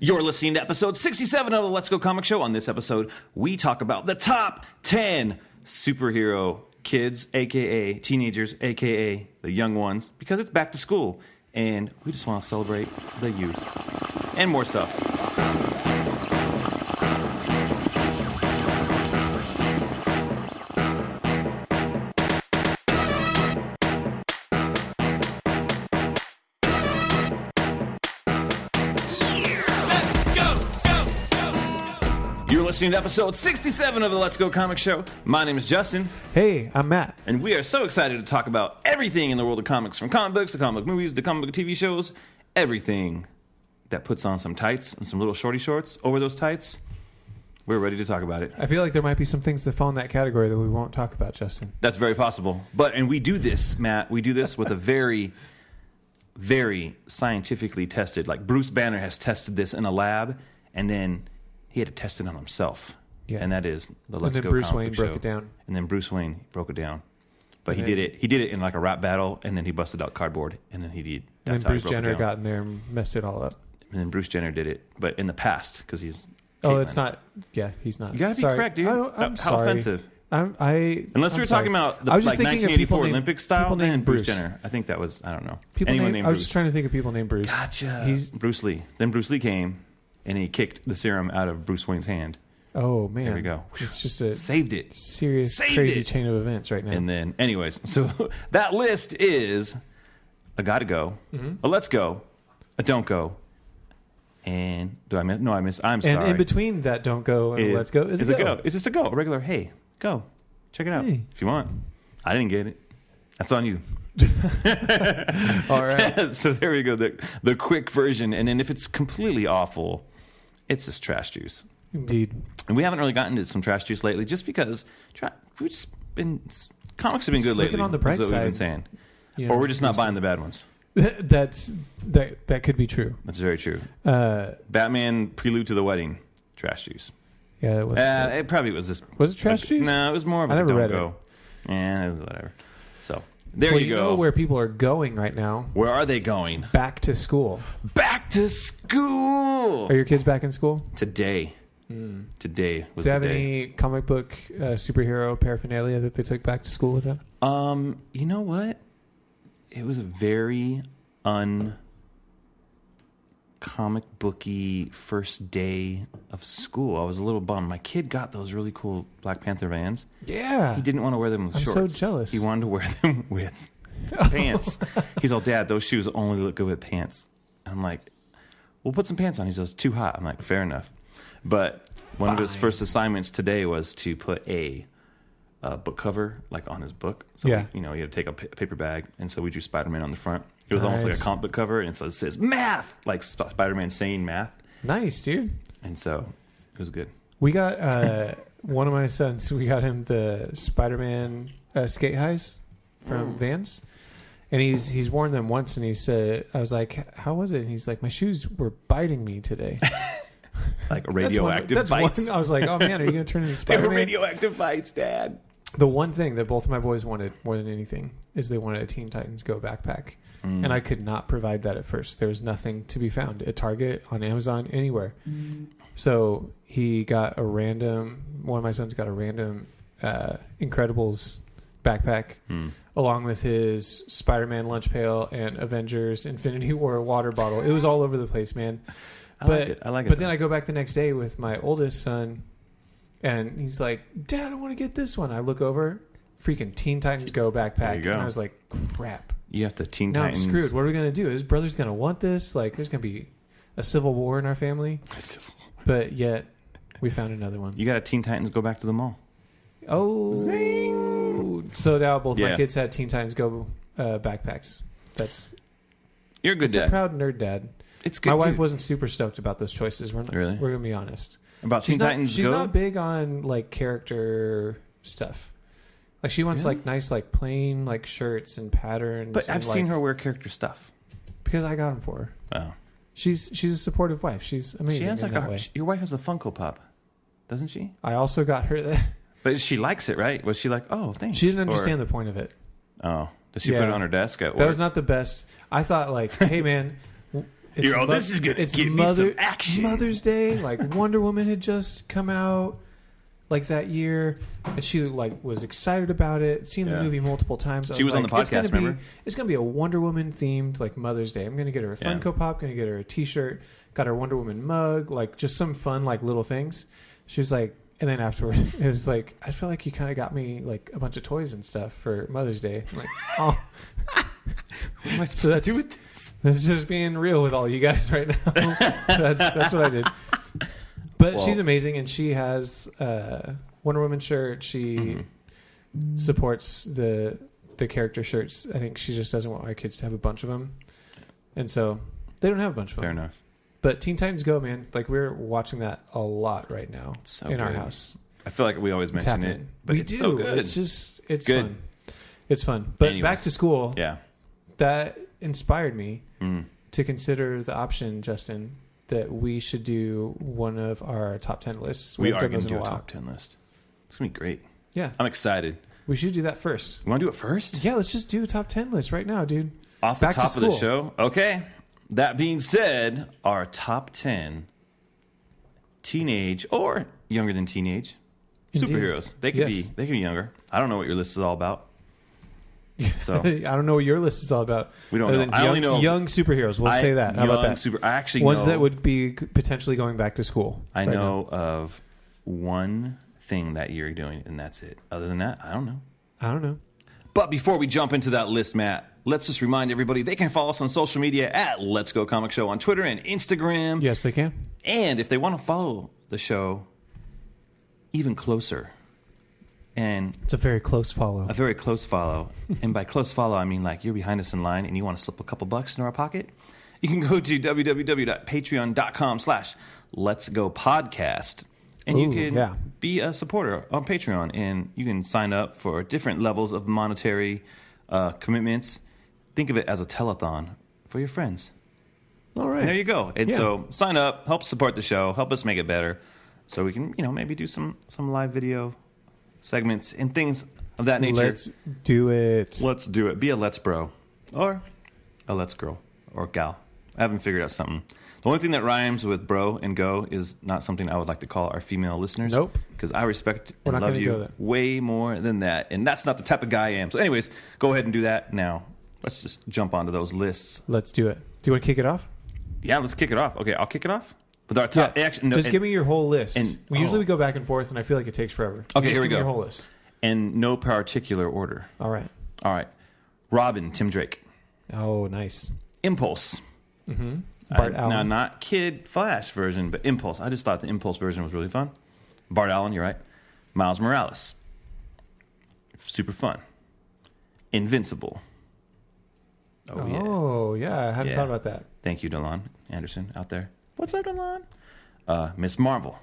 You're listening to episode 67 of the Let's Go Comic Show. On this episode, we talk about the top 10 superhero kids, a.k.a. teenagers, a.k.a. the young ones, because it's back to school, and we just want to celebrate the youth and more stuff. You're listening to episode 67 of the Let's Go Comic Show. My name is Justin. Hey, I'm Matt. And we are so excited to talk about everything in the world of comics, from comic books to comic book movies to comic book TV shows. Everything that puts on some tights and some little shorty shorts over those tights. We're ready to talk about it. I feel like there might be some things that fall in that category that we won't talk about, Justin. That's very possible. And we do this, Matt, we do this with a very, very scientifically tested, like Bruce Banner has tested this in a lab, and then he had to test it on himself. Yeah. And that is the Let's Go Bruce Comic Wayne Show. broke it down. And then Bruce Wayne broke it down. But he did it in like a rap battle, and then he busted out cardboard, and then he did. And then Bruce Jenner got in there and messed it all up. And then Bruce Jenner did it, but in the past, because he's... Oh, it's not... Yeah, he's not. You gotta be correct, dude. I'm How offensive. Unless we were talking about the like 1984 Olympic style, then Bruce Jenner. I think that was, I don't know. Anyone named Bruce. I was just trying to think of people named Bruce. Gotcha. Bruce Lee. Then Bruce Lee came, and he kicked the serum out of Bruce Wayne's hand. Oh, man. There we go. It's just a saved it. Crazy chain of events right now. And then, anyways, so that list is a gotta go, a let's go, a don't go, and do I miss? No, I miss. I'm sorry. And in between that don't go and let's go is a go. It's just a go. A regular, hey, go. Check it out if you want. I didn't get it. That's on you. All right. So there we go. The quick version. And then if it's completely awful, it's just trash juice. Indeed. And we haven't really gotten into some trash juice lately, just because we've just been comics have been good lately. On the bright is what side, we've been saying, or we're just not buying the bad ones. That could be true. That's very true. Batman Prelude to the Wedding, trash juice. Yeah, it was. It probably was this. Was it trash juice? No, it was more of a don't go. Yeah, it was whatever. So there you go. Know where people are going right now? Where are they going? Back to school. Back to school. Are your kids back in school today? Today was the day. Do you have day. any comic book superhero paraphernalia that they took back to school with them? You know what? It was a very comic booky first day of school. I was a little bummed. My kid got those really cool Black Panther Vans. Yeah. He didn't want to wear them with shorts. I'm so jealous. He wanted to wear them with pants. He's all, Dad, those shoes only look good with pants. And I'm like, we'll put some pants on. He says, too hot. I'm like, fair enough. But one of his first assignments today was to put a book cover like on his book. So he had to take a paper bag, and so we drew Spider-Man on the front. It was almost like a comic book cover, and so it says math, like Spider-Man saying math. Nice, dude. And so it was good. We got one of my sons. We got him the Spider-Man skate highs from Vans. And he's worn them once, and he said, I was like, how was it? And he's like, my shoes were biting me today. Like radioactive bites. I was like, oh man, are you going to turn into Spider-Man? They were radioactive bites, Dad. The one thing that both of my boys wanted more than anything is they wanted a Teen Titans Go backpack. And I could not provide that at first. There was nothing to be found at Target, on Amazon, anywhere. So he got one of my sons got a random Incredibles backpack along with his Spider-Man lunch pail and Avengers Infinity War water bottle. It was all over the place, man. I like it. But then I go back the next day with my oldest son, and he's like, Dad, I want to get this one. I look over, freaking Teen Titans Go backpack. There you go. And I was like, crap. You have to Teen Titans. Now I'm screwed. What are we going to do? His brother's going to want this? Like, there's going to be a civil war in our family. But yet, we found another one. You got a Teen Titans Go back to the mall. Oh. Zing. So now both my kids had Teen Titans Go backpacks. You're a good dad. A proud nerd dad. It's good. My wife wasn't super stoked about those choices. We're going to be honest. About Teen Titans Go? She's not big on like character stuff. Like she wants like nice like plain like shirts and patterns. But I've seen her wear character stuff. Because I got them for her. Oh. She's a supportive wife. She's amazing. She has like your wife has a Funko Pop, doesn't she? I also got her that. But she likes it, right? Was she like, oh, thanks? She didn't understand the point of it. Oh. Does she put it on her desk at work? That was not the best. I thought like, hey man, this is gonna give me some action. Mother's Day, like Wonder Woman had just come out like that year, and she like was excited about it. Seen the movie multiple times. She was on the podcast. Remember? It's gonna be a Wonder Woman themed like Mother's Day. I'm gonna get her a Funko Pop. Gonna get her a T-shirt. Got her Wonder Woman mug. Like just some fun like little things. She was like, and then afterward, it was like, I feel like you kind of got me like a bunch of toys and stuff for Mother's Day. I'm like, oh. What am I supposed to do with this? This is just being real with all you guys right now. That's what I did. But she's amazing, and she has Wonder Woman shirt. She supports the character shirts. I think she just doesn't want my kids to have a bunch of them, and so they don't have a bunch of them. Fair enough. But Teen Titans Go, man, like we're watching that a lot right now in our house. I feel like we always mention it, but it's so good. It's good. Fun. It's fun. But back to school. Yeah. That inspired me to consider the option, Justin, that we should do one of our top 10 lists. We are going to do a top 10 list. It's going to be great. Yeah. I'm excited. We should do that first. You want to do it first? Yeah, let's just do a top 10 list right now, dude. Off the top of the show? Okay. That being said, our top 10 teenage or younger than teenage superheroes. They could be younger. I don't know what your list is all about. So I don't know what your list is all about. We don't know. I only know young superheroes. We'll say that. How about that? I actually ones that would be potentially going back to school. I know of one thing that you're doing, and that's it. Other than that, I don't know. But before we jump into that list, Matt, let's just remind everybody they can follow us on social media at Let's Go Comic Show on Twitter and Instagram. Yes, they can. And if they want to follow the show even closer, and it's a very close follow. And by close follow, I mean like you're behind us in line and you want to slip a couple bucks into our pocket. You can go to www.patreon.com/letsgopodcast. And you can be a supporter on Patreon. And you can sign up for different levels of monetary commitments. Think of it as a telethon for your friends. All right. And there you go. And so sign up, help support the show, help us make it better. So we can, maybe do some live video segments and things of that nature. Let's do it. Let's do it. Be a let's bro or a let's girl or gal. I haven't figured out something. The only thing that rhymes with bro and go is not something I would like to call our female listeners. Nope. Because I respect and love you way more than that. And that's not the type of guy I am. So anyways, go ahead and do that now. Let's just jump onto those lists. Let's do it. Do you want to kick it off? Yeah, let's kick it off. Okay, I'll kick it off. With our top, just give me your whole list. And usually go back and forth, and I feel like it takes forever. Okay, here we go. Your whole list. In no particular order. All right. Robin, Tim Drake. Oh, nice. Impulse. Mm-hmm. Bart Allen. Now, not Kid Flash version, but Impulse. I just thought the Impulse version was really fun. Bart Allen, you're right. Miles Morales. Super fun. Invincible. Oh yeah. I hadn't thought about that. Thank you, Delon Anderson, out there. What's up, Delon? Miss Marvel.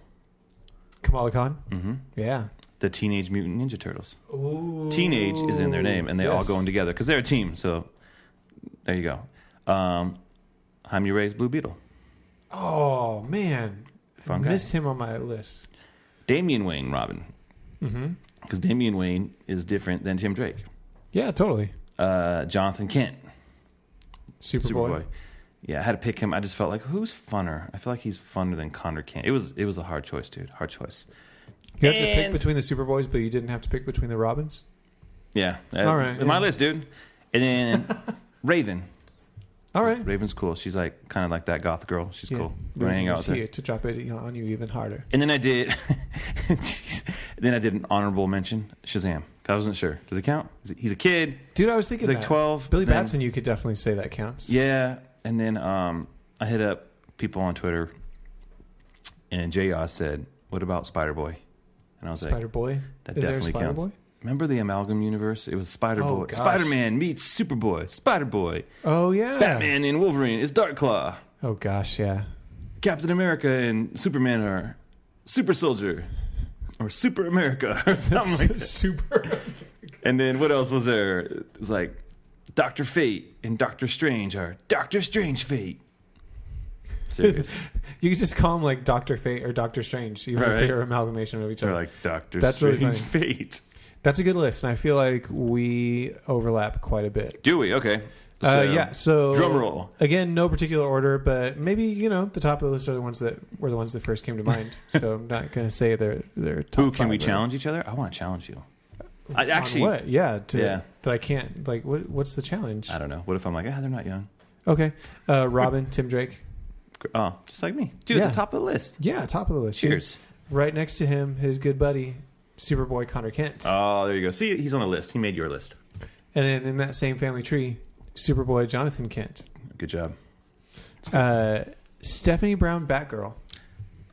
Kamala Khan. Mm-hmm. Yeah. The Teenage Mutant Ninja Turtles. Ooh. Teenage is in their name, and they all go in together because they're a team. So there you go. Jaime Reyes, Blue Beetle. Oh man, Fun guy. Missed him on my list. Damian Wayne, Robin. Mm-hmm. Because Damian Wayne is different than Tim Drake. Yeah, totally. Jonathan Kent. Superboy. Yeah, I had to pick him. I just felt like, who's funner? I feel like he's funner than Connor Kent. It was a hard choice, dude. Hard choice. You had to pick between the Superboys, but you didn't have to pick between the Robins? Yeah. All right. My list, dude. And then Raven. All right. Raven's cool. She's like kind of like that goth girl. She's cool. We're hang out with her. Here to drop it on you even harder. And then I did an honorable mention, Shazam. I wasn't sure. Does it count? He's a kid. Dude, I was thinking he's like 12. Billy Batson, you could definitely say that counts. Yeah. And then I hit up people on Twitter, and J.R. said, what about Spider-Boy? And I was like, Spider-Boy? That definitely counts. Remember the Amalgam universe? It was Spider-Boy. Spider-Man meets Superboy. Spider-Boy. Oh, yeah. Batman and Wolverine is Darkclaw. Oh, gosh, yeah. Captain America and Superman are Super Soldier. Or Super America. Or something like that. Super. And then what else was there? It was like Dr. Fate and Doctor Strange are Doctor Strange Fate. Serious. You could just call him like Dr. Fate or Doctor Strange, even if they're amalgamation of each other. Or like Doctor Strange Fate. That's a good list, and I feel like we overlap quite a bit. Do we? Okay. Yeah. So drum roll. Again, no particular order, but maybe the top of the list are the ones that were the ones that first came to mind. So I'm not going to say they're top. Who can we five, challenge each other? I want to challenge you. I on actually, what? Yeah. Yeah. But I can't. Like, what's the challenge? I don't know. What if I'm like, they're not young? Okay. Robin, Tim Drake. Oh, just like me, dude. Yeah. At the top of the list. Yeah, top of the list. Cheers. Dude. Right next to him, his good buddy, Superboy Connor Kent. Oh, there you go. See, he's on the list. He made your list. And then in that same family tree, Superboy Jonathan Kent. Good job. Stephanie Brown, Batgirl.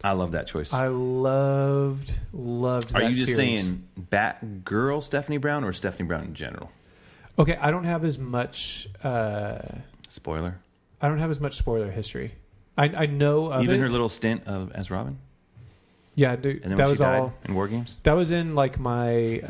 I love that choice. I loved that Are you just series. saying Batgirl Stephanie Brown or Stephanie Brown in general? Okay, I don't have as much... Spoiler. I don't have as much spoiler history. I know of Even it. her little stint as Robin? Yeah, dude. And then that when was she died all... in War Games? That was in like my...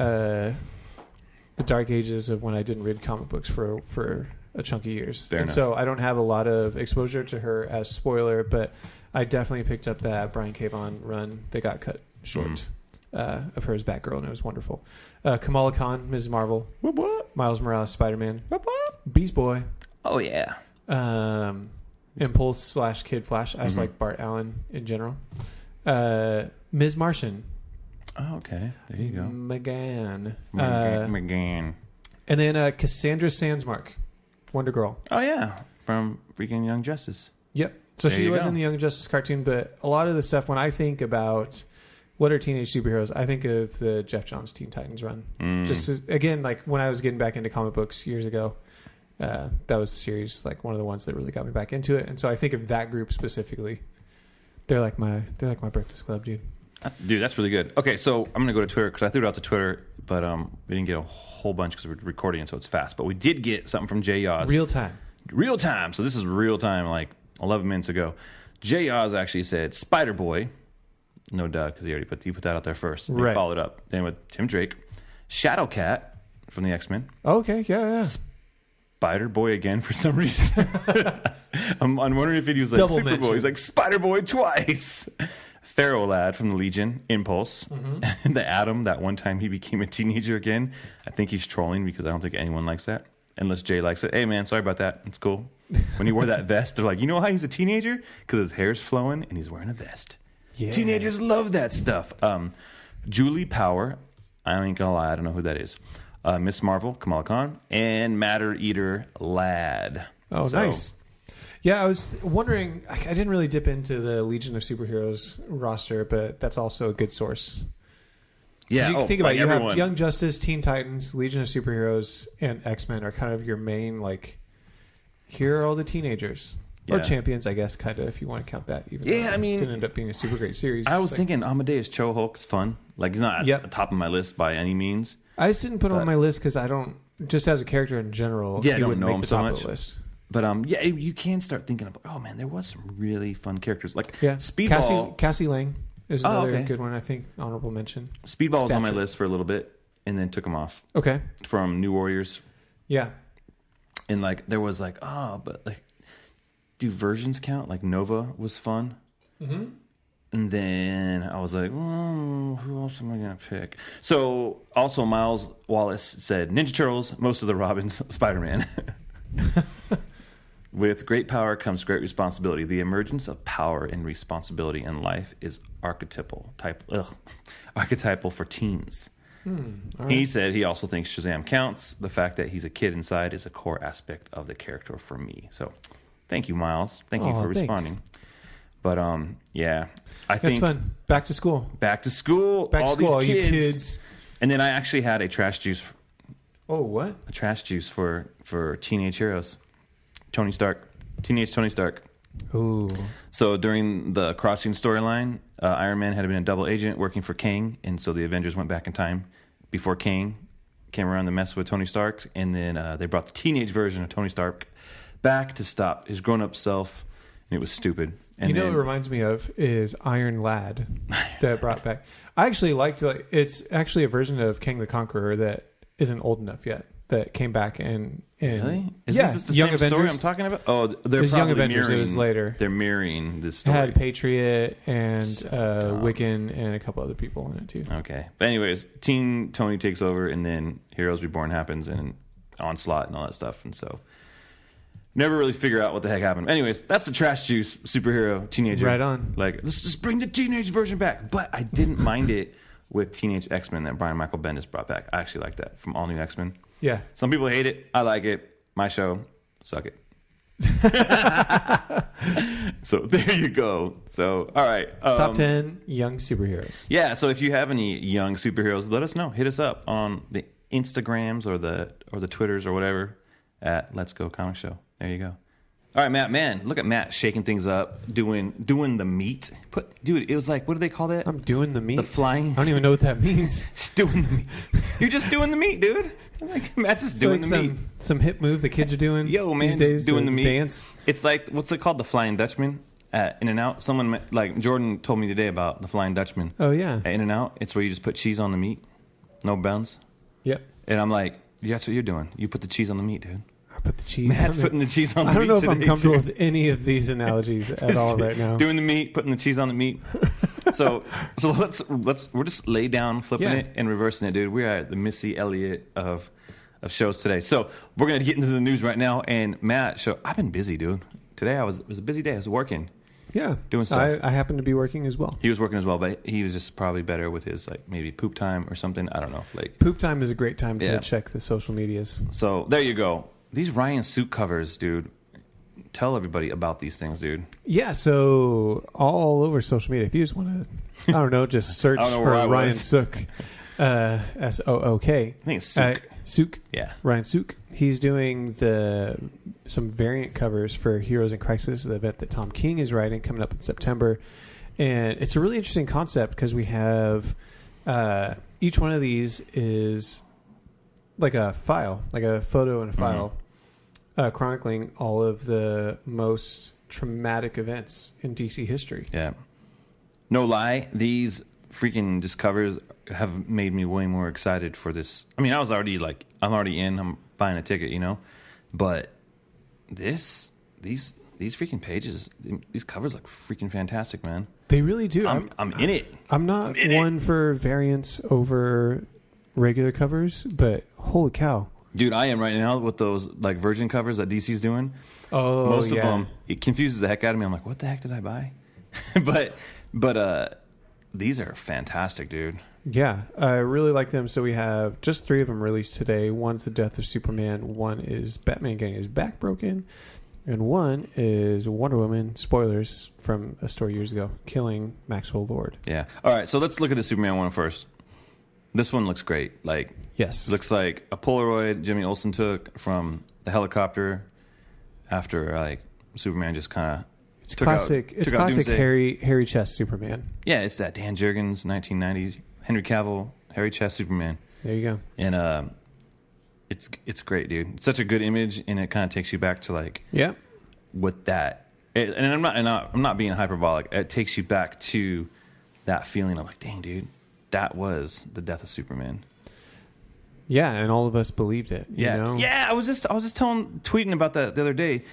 the dark ages of when I didn't read comic books for a chunk of years. Fair enough. So I don't have a lot of exposure to her as spoiler, but I definitely picked up that Brian K. Vaughan run that got cut short of her as Batgirl, and it was wonderful. Kamala Khan, Ms. Marvel. What, what? Miles Morales, Spider-Man. What, what? Beast Boy. Oh, yeah. Impulse / Kid Flash. I just like Bart Allen in general. Ms. Martian. Oh, okay. There you go. McGann. McGann. And then Cassandra Sandsmark, Wonder Girl. Oh, yeah. From freaking Young Justice. Yep. So There she you was go. in the Young Justice cartoon, but a lot of the stuff, when I think about what are teenage superheroes, I think of the Jeff Johns Teen Titans run. Just again, like when I was getting back into comic books years ago, that was the series, like one of the ones that really got me back into it. And so I think of that group specifically. They're like my Breakfast Club, dude. Dude, that's really good. Okay, so I'm going to go to Twitter because I threw it out to Twitter, but we didn't get a whole bunch because we're recording it, so it's fast. But we did get something from Jay Oz. Real time. Real time. So this is real time, like 11 minutes ago. Jay Oz actually said Spider-Boy. No duh, because he put that out there first. And Right. He followed up. Then with Tim Drake. Shadowcat from the X-Men. Okay, yeah. Spider-Boy again for some reason. I'm wondering if he was like Double Superboy. mention. He's like Spider-Boy twice. Pharaoh Lad from the Legion, Impulse. And the Atom, that one time he became a teenager again. I think he's trolling because I don't think anyone likes that. Unless Jay likes it. Hey, man, sorry about that. It's cool. When he wore that vest, they're like, you know how he's a teenager? Because his hair's flowing and he's wearing a vest. Yeah. Teenagers love that stuff. Julie Power. I ain't gonna lie, I don't know who that is. Miss Marvel, Kamala Khan. And Matter Eater Lad. Oh, So, nice. Yeah, I was wondering. I didn't really dip into the Legion of Superheroes roster, but that's also a good source. Yeah, You can think about like it. You everyone. have Young Justice, Teen Titans, Legion of Superheroes, and X-Men are kind of your main, like, here are all the teenagers. Or Yeah. champions, I guess, kind of, if you want to count that. Even Yeah, though I mean- it didn't end up being a super great series. I was Like, thinking Amadeus Cho Hulk is fun. Like, he's not Yep. at the top of my list by any means. I just didn't put him on but- my list because I don't, just as a character in general, Yeah, I he don't wouldn't know make him the so top much. of the list. But yeah, you can start thinking of, oh man, there was some really fun characters. Like Yeah. Speedball. Cassie Lang is another okay. good one, I think. Honorable mention. Speedball was on my Stature. list for a little bit, and then took him off Okay. from New Warriors. Yeah. And like there was like, but like, do versions count? Like Nova was fun. Mm-hmm. And then I was like, who else am I going to pick? So also Miles Wallace said Ninja Turtles, most of the Robins, Spider-Man. With great power comes great responsibility. The emergence of power and responsibility in life is archetypal for teens. All right. He said he also thinks Shazam counts. The fact that he's a kid inside is a core aspect of the character for me. So thank you, Miles. Thank you for Thanks. responding. But yeah, I That's think fun. Back to school. back to school. Back to all school, all these you kids. kids. And then I actually had a trash juice Oh, what? for teenage heroes. Teenage Tony Stark. Ooh. So during the Crossing storyline, Iron Man had been a double agent working for Kang, and so the Avengers went back in time before Kang came around to mess with Tony Stark, and then they brought the teenage version of Tony Stark back to stop his grown-up self, and it was stupid. And You know then, what it reminds me of is Iron Lad that brought back. I actually liked, it's actually a version of King the Conqueror that isn't old enough yet that came back and Really? Isn't this the Young same story Avengers. I'm talking about? Oh, they're It was probably Young Avengers. It mirroring. was later. They're mirroring this It story. had Patriot and Stop. Wiccan and a couple other people in it too. Okay. But anyways, Teen Tony takes over, and then Heroes Reborn happens, and Onslaught and all that stuff. And so never really figure out what the heck happened. Anyways, that's the trash juice superhero teenager. Right on. Like, let's just bring the teenage version back. But I didn't mind it with Teenage X-Men that Brian Michael Bendis brought back. I actually like that from All New X-Men. Yeah. Some people hate it. I like it. My show. Suck it. So there you go. So, all right. Top 10 young superheroes. Yeah, so if you have any young superheroes, let us know. Hit us up on the Instagrams or the Twitters or whatever at Let's Go Comic Show. There you go. All right, Matt. Man, look at Matt shaking things up, doing the meat. Dude, it was like, what do they call that? I'm doing the meat. The flying. I don't even know what that means. It's doing the meat. You're just doing the meat, dude. Like, Matt's just doing the meat. Some hip move the kids are doing. Yo, man, these days, doing the meat. Dance. It's like, what's it called? The Flying Dutchman at In-N-Out. Someone like Jordan told me today about the Flying Dutchman. Oh yeah. At In-N-Out, it's where you just put cheese on the meat, no buns. Yep. And I'm like, yeah, that's what you're doing. You put the cheese on the meat, dude. I put the cheese. Matt's putting the chease on the meat. I don't know if today, I'm comfortable dude. with any of these analogies at all right now. Doing the meat, putting the cheese on the meat. So let's we're just lay down, flipping it and reversing it, dude. We are at the Missy Elliott of shows today. So we're gonna get into the news right now. And Matt, I've been busy, dude. Today it was a busy day. I was working. Yeah, doing stuff. I happened to be working as well. He was working as well, but he was just probably better with his like maybe poop time or something. I don't know. Like poop time is a great time to check the social medias. So there you go. These Ryan Sook covers, dude. Tell everybody about these things, dude. Yeah, so all over social media. If you just want to, I don't know, just search for Ryan Sook, S-O-O-K. I think it's Sook. Sook. Yeah. Ryan Sook. He's doing some variant covers for Heroes in Crisis, the event that Tom King is writing, coming up in September. And it's a really interesting concept because we have each one of these is like a file, like a photo and a file, chronicling all of the most traumatic events in DC history. Yeah. No lie, these freaking just covers have made me way more excited for this. I mean, I'm already in, I'm buying a ticket, you know? But these freaking pages, these covers look freaking fantastic, man. They really do. I'm in it. I'm not one for variants over regular covers, but holy cow. Dude, I am right now with those like Virgin covers that DC's doing. Oh, most of them, it confuses the heck out of me. I'm like, what the heck did I buy? but these are fantastic, dude. Yeah, I really like them. So we have just 3 of them released today. One's The Death of Superman. One is Batman getting his back broken. And one is Wonder Woman, spoilers from a story years ago, killing Maxwell Lord. Yeah. All right, so let's look at the Superman one first. This one looks great. Like, yes, looks like a Polaroid Jimmy Olsen took from the helicopter after like Superman just kind of. It's classic. It's classic hairy chest Superman. Yeah, it's that Dan Jurgens 1990 Henry Cavill hairy chest Superman. There you go. And it's great, dude. It's such a good image, and it kind of takes you back to like with that. And I'm not being hyperbolic. It takes you back to that feeling of like, dang, dude. That was the death of Superman. Yeah, and all of us believed it. You know? Yeah. I was just tweeting about that the other day.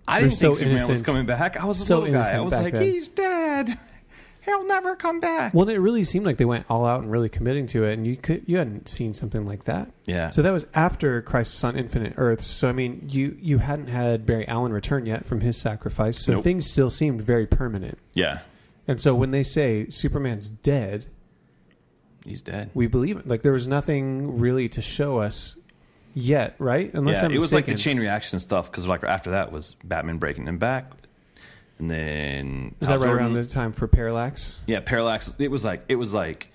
I didn't think Superman was coming back. I was a little guy. I was like, he's dead. He'll never come back. Well, it really seemed like they went all out and really committing to it, and you hadn't seen something like that. Yeah. So that was after Crisis on Infinite Earths. So I mean, you hadn't had Barry Allen return yet from his sacrifice, so things still seemed very permanent. Yeah. And so when they say Superman's dead. He's dead. We believe it. Like there was nothing really to show us yet, right? Unless I'm it was mistaken. like the chain reaction stuff because like after that was Batman breaking him back, and then was that right around the time for Parallax? Yeah, Parallax. It was like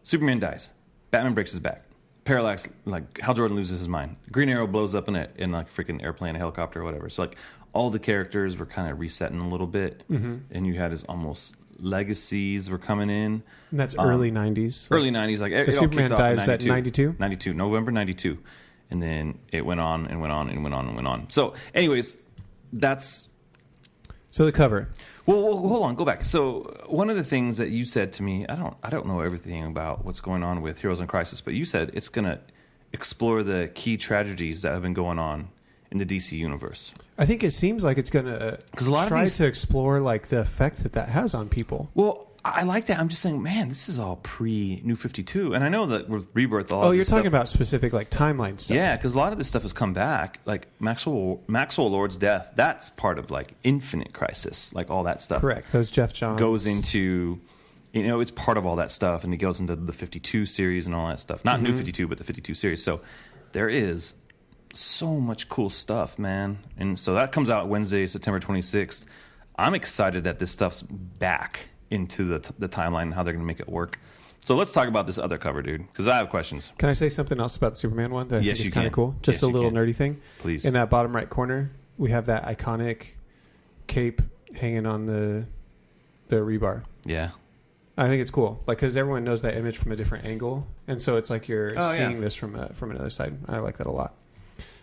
Superman dies, Batman breaks his back, Parallax, like Hal Jordan loses his mind, Green Arrow blows up in like a freaking airplane, a helicopter, or whatever. So like all the characters were kind of resetting a little bit, and you had his almost. Legacies were coming in. And that's early 90s. Early 90s. Like it Superman dies at 92? 92. November 92. And then it went on and went on and went on and went on. So anyways, that's... So the cover. Well, hold on. Go back. So one of the things that you said to me, I don't know everything about what's going on with Heroes in Crisis, but you said it's going to explore the key tragedies that have been going on in the DC universe. I think it seems like it's going to try to explore like the effect that has on people. Well, I like that. I'm just saying, man, this is all pre-New 52. And I know that with Rebirth, you're talking about specific like timeline stuff. Yeah, because a lot of this stuff has come back. Like Maxwell Lord's death, that's part of like Infinite Crisis, like all that stuff. Correct. Those Jeff Johns. Goes into, it's part of all that stuff. And it goes into the 52 series and all that stuff. Not New 52, but the 52 series. So there is so much cool stuff, man. And so that comes out Wednesday, September 26th. I'm excited that this stuff's back into the timeline and how they're going to make it work. So let's talk about this other cover, dude, because I have questions. Can I say something else about the Superman one that I think is kind of cool? Just a little nerdy thing. Please. In that bottom right corner, we have that iconic cape hanging on the rebar. Yeah. I think it's cool, like, because everyone knows that image from a different angle, and so it's like you're seeing this from another side. I like that a lot.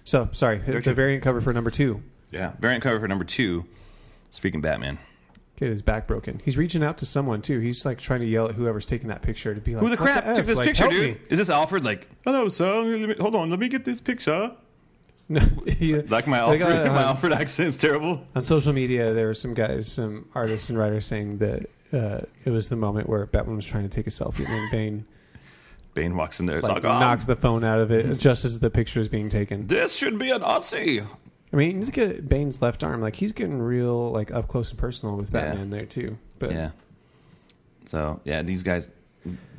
So, sorry, the variant cover for number 2. Yeah, variant cover for number 2 is freaking Batman. Get his back broken. He's reaching out to someone too. He's like trying to yell at whoever's taking that picture to be like, "Who the crap took this picture, dude? Me. Is this Alfred?" Like, "Hello, sir. Hold on, let me get this picture." No, like my Alfred, my Alfred accent is terrible. On social media, there were some guys, some artists and writers saying that it was the moment where Batman was trying to take a selfie, and then Bane walks in there, knocked the phone out of it just as the picture is being taken. This should be an Aussie. I mean, look at Bane's left arm. Like, he's getting real, like, up close and personal with Batman there, too. But yeah. So, yeah, these guys...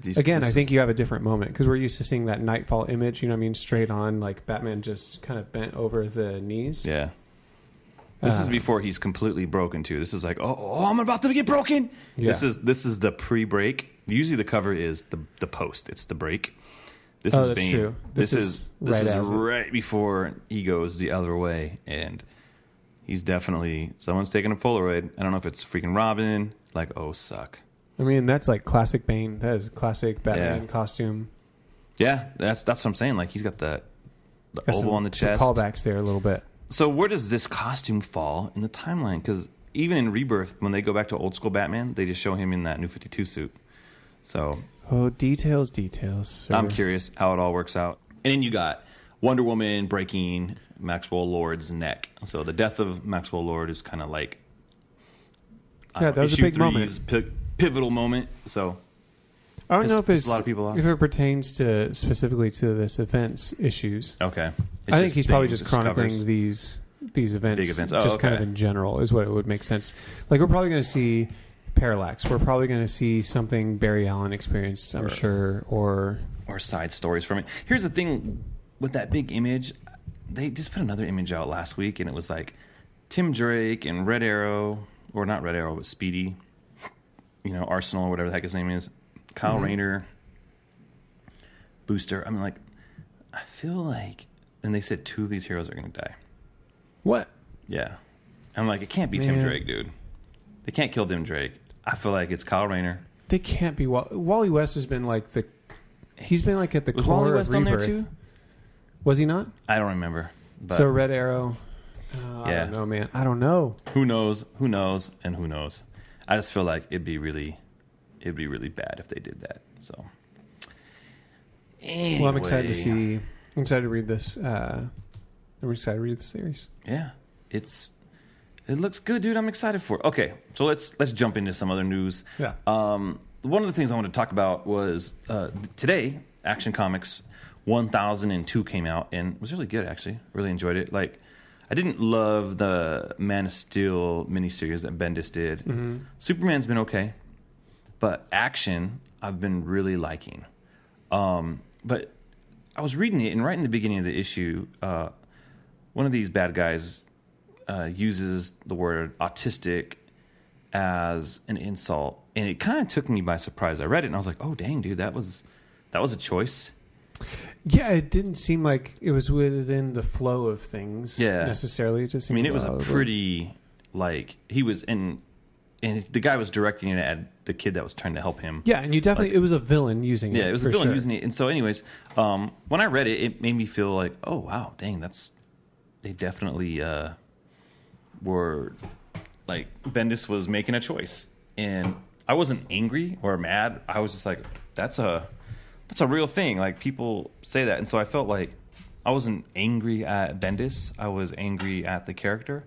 I think you have a different moment, because we're used to seeing that Nightfall image, you know what I mean, straight on, like, Batman just kind of bent over the knees. Yeah. This is before he's completely broken, too. This is like, oh, I'm about to get broken! Yeah. This is the pre-break. Usually the cover is the post. It's the break. This is that's Bane. True. This is right before he goes the other way, and he's definitely someone's taking a Polaroid. I don't know if it's freaking Robin. Like, oh, suck. I mean, that's like classic Bane. That is classic Batman costume. Yeah, that's what I'm saying. Like, he's got the oval on the chest. Some callbacks there a little bit. So where does this costume fall in the timeline? Because even in Rebirth, when they go back to old school Batman, they just show him in that New 52 suit. So. Oh, details. Sir. I'm curious how it all works out. And then you got Wonder Woman breaking Maxwell Lord's neck. So the death of Maxwell Lord is kind of like... that was a big moment. Pivotal moment. So I don't know if it's a lot of people off. If it pertains to specifically to this event's issues. Okay. I think he's probably just chronicling these events. Big events. Just kind of in general is what it would make sense. Like, we're probably going to see... Parallax. We're probably going to see something Barry Allen experienced, I'm sure, or side stories from it. Here's the thing with that big image. They just put another image out last week, and it was like Tim Drake and Red Arrow, or not Red Arrow, but Speedy, Arsenal, or whatever the heck his name is, Kyle Rayner, Booster. I mean, like, I feel like, and they said 2 of these heroes are going to die. What? Yeah. I'm like, it can't be Tim Drake, dude. They can't kill Tim Drake. I feel like it's Kyle Rayner. They can't be. Wally West has been like he's been like at the was core Wally West of Rebirth. On there too? Was he not? I don't remember. But so Red Arrow. I don't know, man. I don't know. Who knows? Who knows? And who knows? I just feel like it'd be really bad if they did that. So. Anyway. Well, I'm excited to see. I'm excited to read this. I'm excited to read the series. Yeah, It looks good, dude. I'm excited for it. Okay, so let's jump into some other news. Yeah. One of the things I wanted to talk about was today, Action Comics 1002 came out and was really good, actually. Really enjoyed it. Like, I didn't love the Man of Steel miniseries that Bendis did. Mm-hmm. Superman's been okay, but Action I've been really liking. But I was reading it, and right in the beginning of the issue, one of these bad guys uses the word autistic as an insult, and it kind of took me by surprise. I read it and I was like, "Oh, dang, dude, that was a choice." Yeah, it didn't seem like it was within the flow of things. Necessarily. It just seemed it was a pretty he was in, and the guy was directing it at the kid that was trying to help him. Yeah, and you definitely it was a villain using it. Yeah, it was a villain using it. And so, anyways, when I read it, it made me feel like, oh wow, dang, they definitely. Were like Bendis was making a choice, and I wasn't angry or mad. I was just like, that's a real thing. Like, people say that, and so I felt like I wasn't angry at Bendis. I was angry at the character.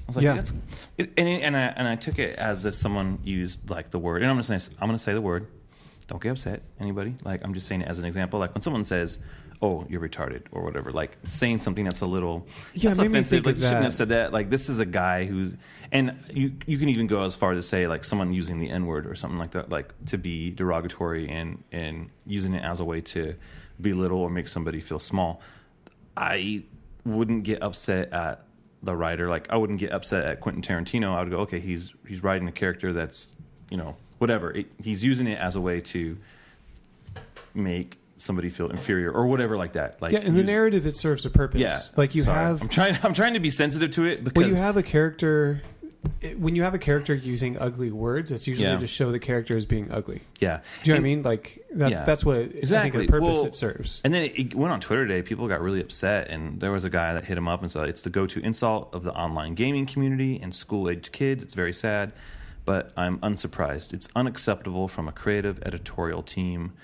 I was like, Yeah. that's it, and I took it as if someone used like the word, and I'm gonna say the word. Don't get upset, anybody. Like, I'm just saying it as an example. Like when someone says, "Oh, you're retarded" or whatever, like saying something that's a little that's offensive. Like you shouldn't have said that. Like this is a guy who's, and you can even go as far as to say like someone using the N-word or something like that, like to be derogatory and using it as a way to belittle or make somebody feel small. I wouldn't get upset at the writer. Like I wouldn't get upset at Quentin Tarantino. I would go, okay, he's writing a character that's, whatever. He's using it as a way to make somebody feel inferior or whatever like that. Like, yeah, in the narrative, it serves a purpose. Yeah, like you have. I'm trying to be sensitive to it because when you have a character using ugly words, it's usually to show the character as being ugly. Yeah, do you know what I mean? Like that's what exactly I think the purpose it serves. And then it went on Twitter today. People got really upset, and there was a guy that hit him up and said it's the go-to insult of the online gaming community and school-aged kids. It's very sad, but I'm unsurprised. It's unacceptable from a creative editorial team.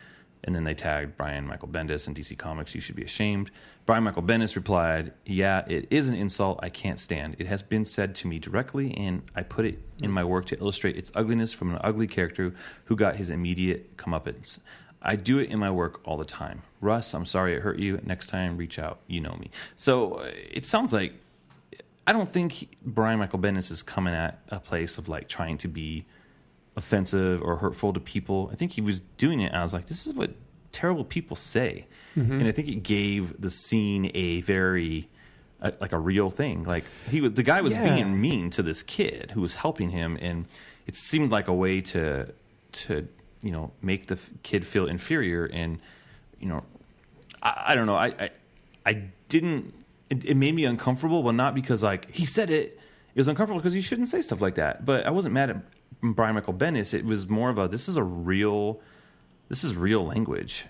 And then they tagged Brian Michael Bendis and DC Comics. You should be ashamed. Brian Michael Bendis replied, "Yeah, it is an insult I can't stand. It has been said to me directly, and I put it in my work to illustrate its ugliness from an ugly character who got his immediate comeuppance. I do it in my work all the time. Russ, I'm sorry it hurt you. Next time, reach out. You know me." So it sounds like I don't think Brian Michael Bendis is coming at a place of like trying to be offensive or hurtful to people. I think he was doing it as like, this is what terrible people say. Mm-hmm. And I think it gave the scene a very like a real thing. Like the guy was being mean to this kid who was helping him, and it seemed like a way to make the kid feel inferior. And I don't know, I didn't, it made me uncomfortable, but not because like he said it. It was uncomfortable because you shouldn't say stuff like that. But I wasn't mad at Brian Michael Bendis. It was more of a this is real language.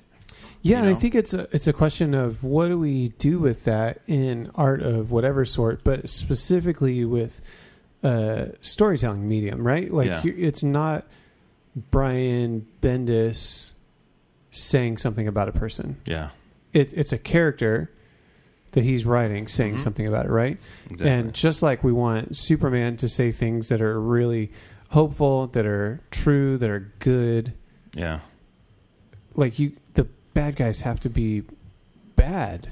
Yeah, and I think it's a question of what do we do with that in art of whatever sort, but specifically with storytelling medium, right? Like it's not Brian Bendis saying something about a person. Yeah, it's a character that he's writing saying something about it, right? Exactly. And just like we want Superman to say things that are really hopeful, that are true, that are good. Yeah. Like the bad guys have to be bad.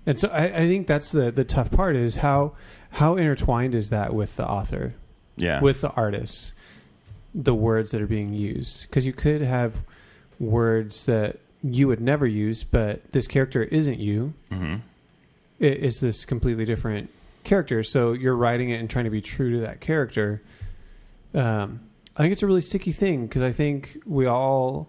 And so I think that's the tough part is how intertwined is that with the author? Yeah. With the artist, the words that are being used. Because you could have words that you would never use, but this character isn't you. Mm-hmm. It's this completely different character. So you're writing it and trying to be true to that character. I think it's a really sticky thing because I think we all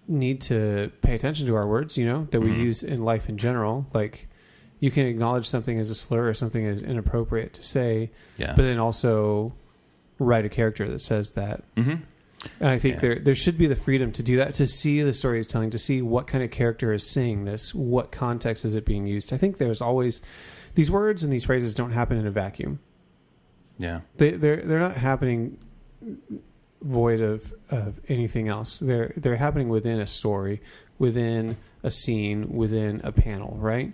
need to pay attention to our words, that we use in life in general. Like you can acknowledge something as a slur or something as inappropriate to say, but then also write a character that says that. Mm-hmm. And I think there should be the freedom to do that, to see the story is telling, to see what kind of character is saying this, what context is it being used. I think there's always these words and these phrases don't happen in a vacuum. Yeah, they're not happening void of anything else. They're happening within a story, within a scene, within a panel, right?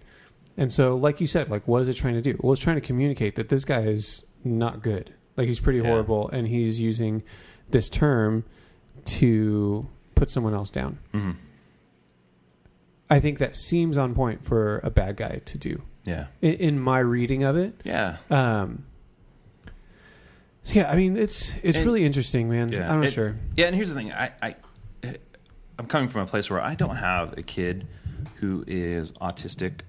And so, like you said, like what is it trying to do? Well, it's trying to communicate that this guy is not good. Like he's pretty horrible, and he's using this term to put someone else down. Mm-hmm. I think that seems on point for a bad guy to do. Yeah, in my reading of it. Yeah. So yeah, I mean, it's really interesting, man. Yeah, I'm not sure. Yeah, and here's the thing: I'm coming from a place where I don't have a kid who is autistic,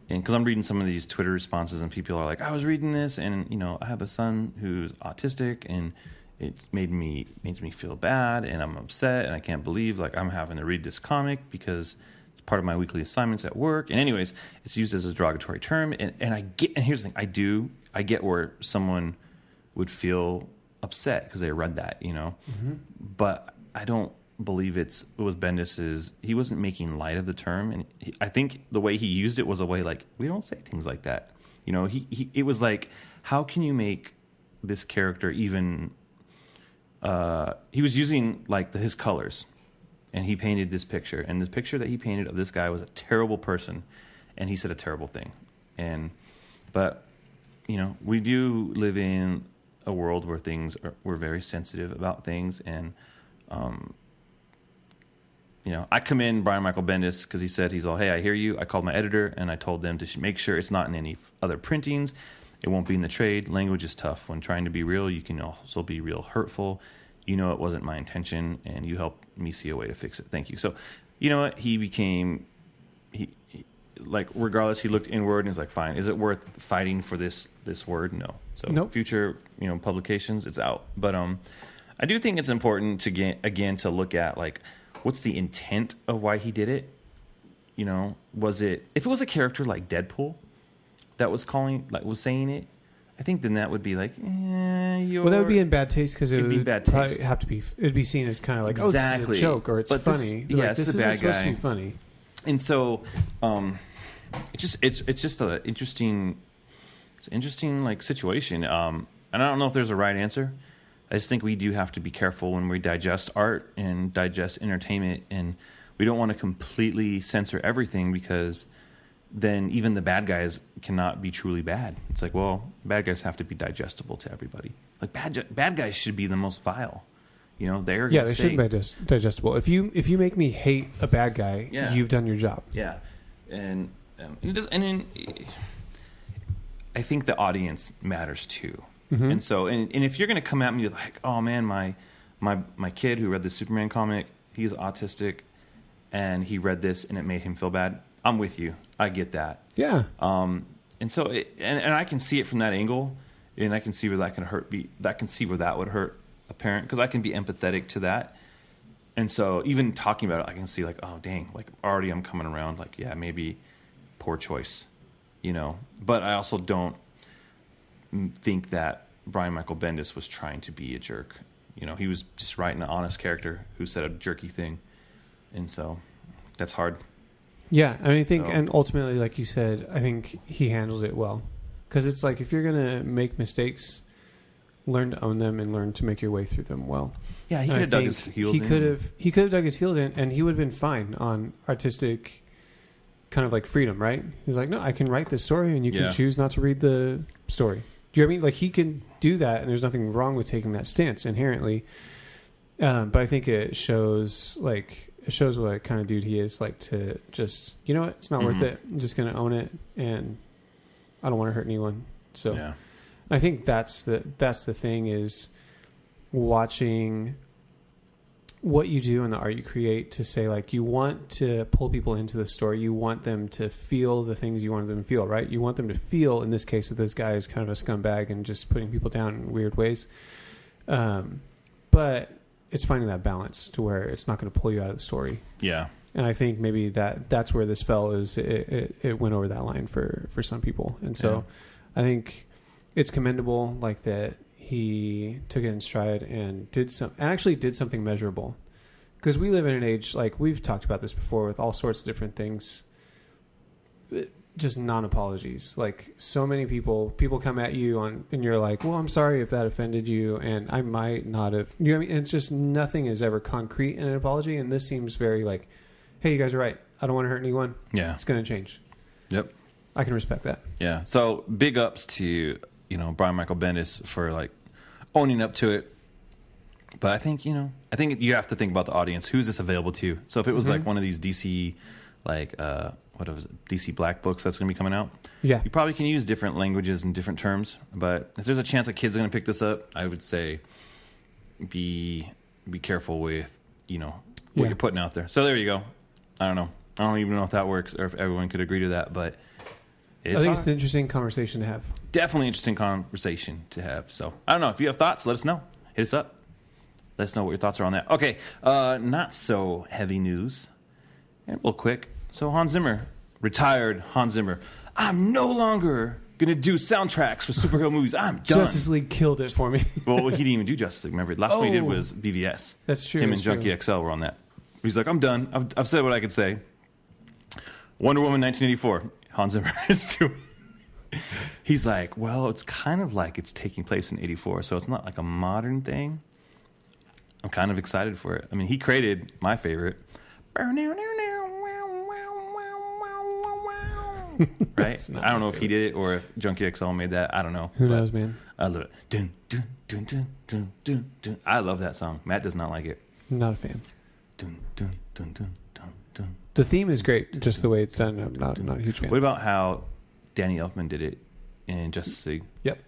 and because I'm reading some of these Twitter responses, and people are like, "I was reading this, and I have a son who's autistic, and it makes me feel bad, and I'm upset, and I can't believe like I'm having to read this comic because it's part of my weekly assignments at work." And anyways, it's used as a derogatory term, and I get. And here's the thing: I get where someone would feel upset because they read that, mm-hmm. But I don't believe it was Bendis's. He wasn't making light of the term, and I think the way he used it was a way like we don't say things like that. It was like, how can you make this character even? He was using like his colors, and he painted this picture, and the picture that he painted of this guy was a terrible person, and he said a terrible thing, but we do live in a world where we're very sensitive about things, and I commend Brian Michael Bendis because he said he's all, hey, I hear you. I called my editor and I told them to make sure it's not in any other printings. It won't be in the trade. Language is tough. When trying to be real, you can also be real hurtful. It wasn't my intention, and you helped me see a way to fix it. Thank you. So, you know what? Regardless, he looked inward and was like, fine, is it worth fighting for this word? No. So Nope. Future, publications, it's out. But I do think it's important to look at what's the intent of why he did it? Was it, if it was a character like Deadpool that was saying it, I think then that would be that would be in bad taste because it would probably have to be, it'd be seen as kind of like, exactly. Oh, this is a joke or it's funny. This is a bad supposed guy. to be funny. And so, it's just an interesting situation. And I don't know if there's a right answer. I just think we do have to be careful when we digest art and digest entertainment, and we don't want to completely censor everything because then even the bad guys cannot be truly bad. It's like, well, bad guys have to be digestible to everybody. Like bad guys should be the most vile. They should be digestible. If you make me hate a bad guy, you've done your job. Yeah, and I think the audience matters too. Mm-hmm. And so, and if you're going to come at me like, oh man, my kid who read the Superman comic, he's autistic, and he read this and it made him feel bad, I'm with you. I get that. Yeah. And so, and I can see it from that angle, and I can see where that can hurt. I can see where that would hurt a parent because I can be empathetic to that. And so, even talking about it, I can see oh dang, already I'm coming around. Maybe poor choice, But I also don't think that Brian Michael Bendis was trying to be a jerk. He was just writing an honest character who said a jerky thing, and so that's hard. Yeah, I think, and ultimately, like you said, I think he handled it well. Because it's if you're going to make mistakes, learn to own them and learn to make your way through them well. Yeah, he could have dug his heels in. He could have dug his heels in, and he would have been fine on artistic kind of freedom, right? He's like, no, I can write this story, and you can choose not to read the story. Do you know what I mean? He can do that, and there's nothing wrong with taking that stance inherently. But I think it shows what kind of dude he is, to just, what, it's not worth it. I'm just going to own it, and I don't want to hurt anyone. So I think that's the thing is watching what you do and the art you create to say, you want to pull people into the story. You want them to feel the things you want them to feel, right? You want them to feel, in this case, that this guy is kind of a scumbag and just putting people down in weird ways. But it's finding that balance to where it's not going to pull you out of the story. Yeah. And I think maybe that's where this fell, is it went over that line for some people. And so I think it's commendable that he took it in stride and actually did something measurable. Because we live in an age, we've talked about this before with all sorts of different things, just non-apologies. So many people come at you and you're like, well, I'm sorry if that offended you, and I might not have, you know what I mean? It's just nothing is ever concrete in an apology, and this seems very hey, you guys are right. I don't want to hurt anyone. Yeah. It's going to change. Yep. I can respect that. Yeah. So big ups to, Brian Michael Bendis for owning up to it. But I think you have to think about the audience. Who's this available to? So if it was one of these DC, what was it, DC Black books that's going to be coming out, you probably can use different languages and different terms. But if there's a chance that kids are going to pick this up, I would say be careful with what you're putting out there. So there you go. I don't know. I don't even know if that works or if everyone could agree to that, but I think it's an interesting conversation to have. Definitely interesting conversation to have. So I don't know. If you have thoughts, let us know. Hit us up. Let us know what your thoughts are on that. Okay, not so heavy news. And real quick. So Hans Zimmer, retired Hans Zimmer. I'm no longer going to do soundtracks for superhero movies. I'm done. Justice League killed it for me. Well, he didn't even do Justice League. Remember, last one he did was BVS. That's true. Him and Junkie XL were on that. He's like, I'm done. I've said what I could say. Wonder Woman 1984. Hans Zimmer is doing. He's like, well, it's kind of it's taking place in 84, so it's not a modern thing. I'm kind of excited for it. I mean, he created my favorite. right? I don't know if he did it or if Junkie XL made that. I don't know. Who knows, man? I love it. Dun, dun, dun, dun, dun, dun, dun. I love that song. Matt does not like it. Not a fan. Dun, dun, dun, dun, dun, dun. The theme is great, just the way it's done. I'm not a huge fan. What about how Danny Elfman did it in Justice League? Yep.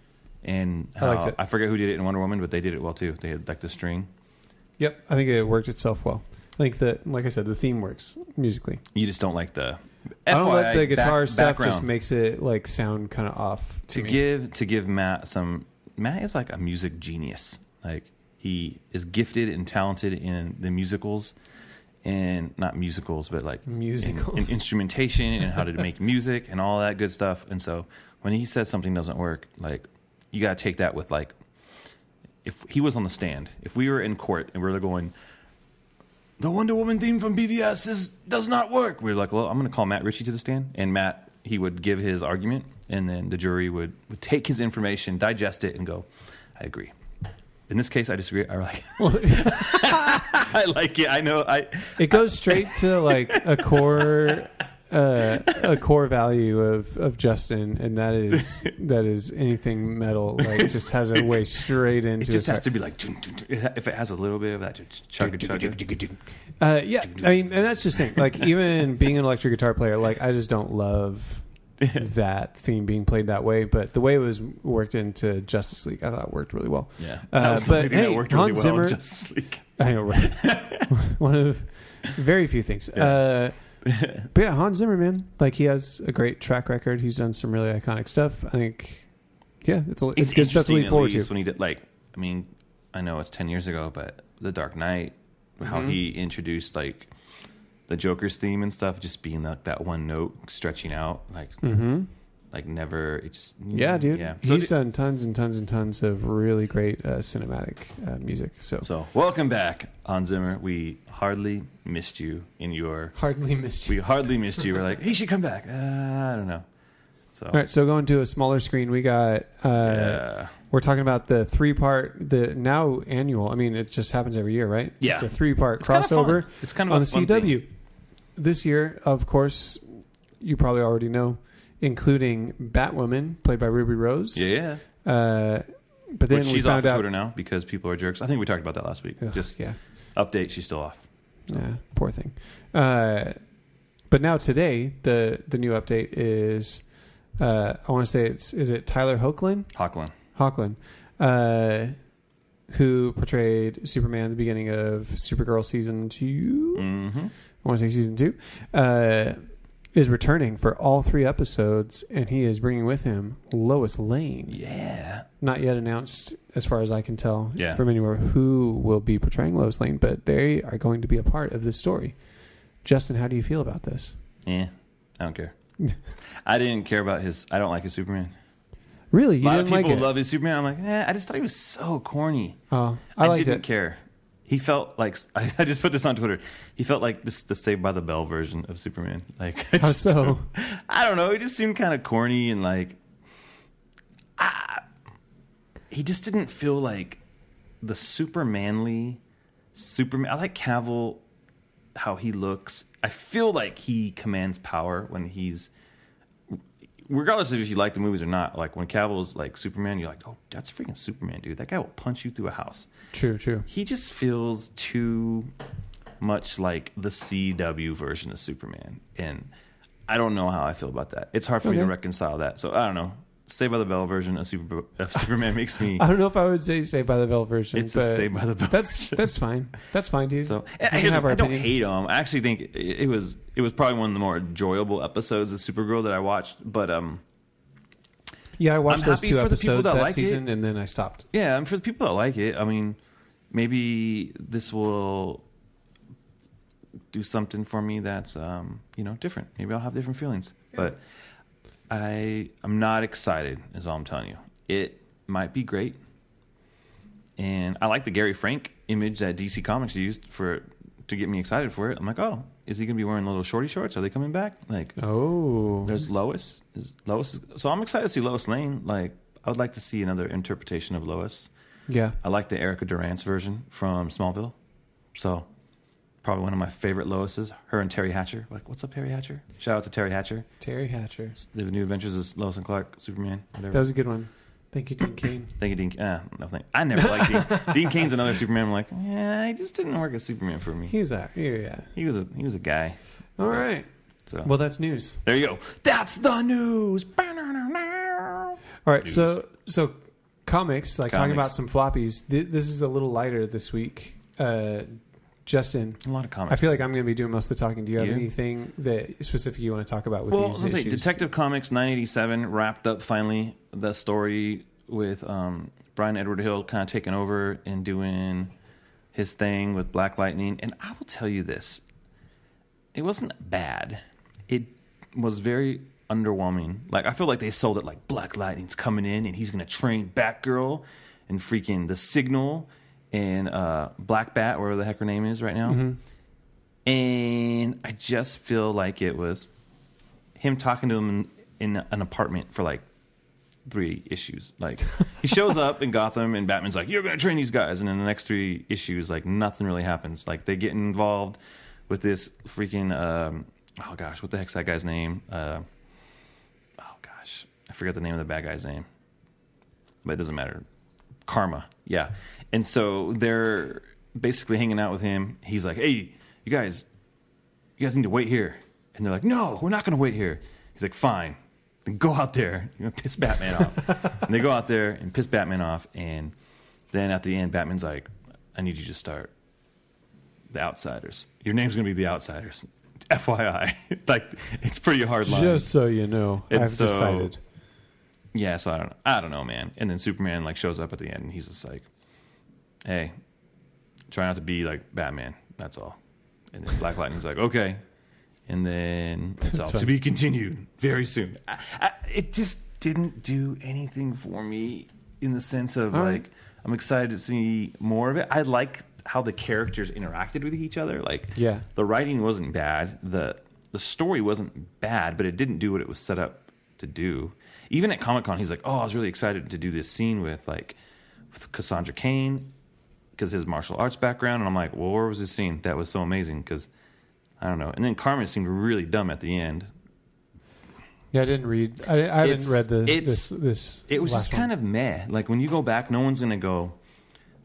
And I how, liked it. I forget who did it in Wonder Woman, but they did it well too. They had like the string. Yep. I think it worked itself well. I think that, like I said, the theme works musically. You just don't like the. I don't like the guitar stuff. Background. Just makes it like sound kind of off to me. give Matt some. Matt is like a music genius. Like he is gifted and talented in the musicals, and not musicals, but like musicals, in instrumentation and how to make music and all that good stuff. And so when he says something doesn't work, like you got to take that with like. If he was on the stand, if we were in court and we were going, the Wonder Woman theme from BVS does not work. We were like, well, I'm going to call Matt Ritchie to the stand. And Matt, he would give his argument. And then the jury would take his information, digest it, and go, I agree. In this case, I disagree. I like I like it. I know. It goes straight to like a core value of Justin, and that is anything metal. Like just has a way straight into it. Just has to be like if it has a little bit of that chugga. Yeah, I mean, and that's just the thing. Like even being an electric guitar player, like I just don't love that theme being played that way. But the way it was worked into Justice League, I thought worked really well. Yeah, that was the only thing that worked really well Zimmer, in Justice League. I know, right? One of very few things. Yeah. But yeah, Hans Zimmer, man, like he has a great track record. He's done some really iconic stuff. I think, yeah, it's good stuff to look forward to. When he did, like, I mean, I know it's 10 years ago, but The Dark Knight, how he introduced like the Joker's theme and stuff, just being like that one note stretching out, like, like never. It just dude. Yeah, he's done tons and tons and tons of really great cinematic music. So welcome back, Hans Zimmer. We hardly missed you in your. Hardly missed you. We hardly missed you. We're like, he should come back. I don't know. So all right, so going to a smaller screen, we got. We're talking about the 3-part, the now annual. I mean, it just happens every year, right? Yeah, it's a 3-part crossover. It's kind of on a the fun CW thing. This year. Of course, you probably already know, including Batwoman, played by Ruby Rose. Yeah. But then she's off of Twitter now because people are jerks. I think we talked about that last week. Update, she's still off. So. Yeah, poor thing. But now today, the new update is, I want to say is it Tyler Hoechlin? Hoechlin, who portrayed Superman at the beginning of Supergirl season 2. I want to say season 2. Is returning for all 3 episodes, and he is bringing with him Lois Lane. Yeah. Not yet announced, as far as I can tell, from anywhere, who will be portraying Lois Lane, but they are going to be a part of this story. Justin, how do you feel about this? I don't care. I didn't care about I don't like his Superman. Really? You a lot didn't of people like it? love his Superman. I'm like, I just thought he was so corny. Oh, I didn't care. He felt like, I just put this on Twitter. He felt like the Saved by the Bell version of Superman. Like, how so? I don't know. He just seemed kind of corny and like, he just didn't feel like the Supermanly Superman. I like Cavill, how he looks. I feel like he commands power when he's, regardless of if you like the movies or not. Like when Cavill's like Superman, you're like, oh, that's freaking Superman, dude. That guy will punch you through a house. True. He just feels too much like the CW version of Superman, and I don't know how I feel about that. It's hard for me to reconcile that. So I don't know. Saved by the Bell version of Superman makes me. I don't know if I would say Saved by the Bell version. It's a Saved by the Bell. That's fine. That's fine, dude. So I don't hate him. I actually think it was probably one of the more enjoyable episodes of Supergirl that I watched. But yeah, I watched those 2 episodes that like season, and then I stopped. Yeah, and for the people that like it, I mean, maybe this will do something for me that's different. Maybe I'll have different feelings, but. I'm not excited, is all I'm telling you. It might be great. And I like the Gary Frank image that DC Comics used to get me excited for it. I'm like, oh, is he going to be wearing little shorty shorts? Are they coming back? Like, oh. There's Lois. So I'm excited to see Lois Lane. Like, I would like to see another interpretation of Lois. Yeah. I like the Erica Durance version from Smallville. So probably one of my favorite Loises. Her and Terry Hatcher. Like, what's up, Terry Hatcher? Shout out to Terry Hatcher. Terry Hatcher. The New Adventures of Lois and Clark, Superman, whatever. That was a good one. Thank you, Dean Cain. Thank you, Dean. No, I never liked Dean. Dean Cain's another Superman. I'm like, he just didn't work as Superman for me. He was a guy. All right. So well, that's news. There you go. That's the news. All right. News. So comics, talking about some floppies. This is a little lighter this week. Justin, a lot of comics. I feel like I'm going to be doing most of the talking. Do you have anything that specifically you want to talk about with these issues? Detective Comics 987 wrapped up finally the story with Brian Edward Hill kind of taking over and doing his thing with Black Lightning. And I will tell you this. It wasn't bad. It was very underwhelming. I feel like they sold it like Black Lightning's coming in and he's going to train Batgirl and freaking the Signal and Black Bat, whatever the heck her name is right now. Mm-hmm. And I just feel like it was him talking to him in an apartment for 3 issues. He shows up in Gotham and Batman's like, you're going to train these guys. And in the next 3 issues, nothing really happens. They get involved with this freaking, what the heck's that guy's name? I forgot the name of the bad guy's name. But it doesn't matter. Karma, yeah. And so they're basically hanging out with him. He's like, hey, you guys need to wait here. And they're like, no, we're not going to wait here. He's like, fine. Then go out there. You're going to piss Batman off. And they go out there and piss Batman off. And then at the end, Batman's like, I need you to start the Outsiders. Your name's going to be the Outsiders. FYI. It's pretty hard line. Just so you know, I've decided. Yeah, so I don't know, man. And then Superman shows up at the end and he's just like, hey, try not to be like Batman. That's all. And then Black Lightning's like, okay. And then it's all to be continued very soon. It just didn't do anything for me in the sense of I'm excited to see more of it. I like how the characters interacted with each other. The writing wasn't bad. The story wasn't bad, but it didn't do what it was set up to do. Even at Comic-Con, he's like, oh, I was really excited to do this scene with Cassandra Cain because his martial arts background. And I'm like, well, where was this scene? That was so amazing because, I don't know. And then Carmen seemed really dumb at the end. Yeah, I didn't read. I haven't read this. It was just kind of meh. When you go back, no one's going to go,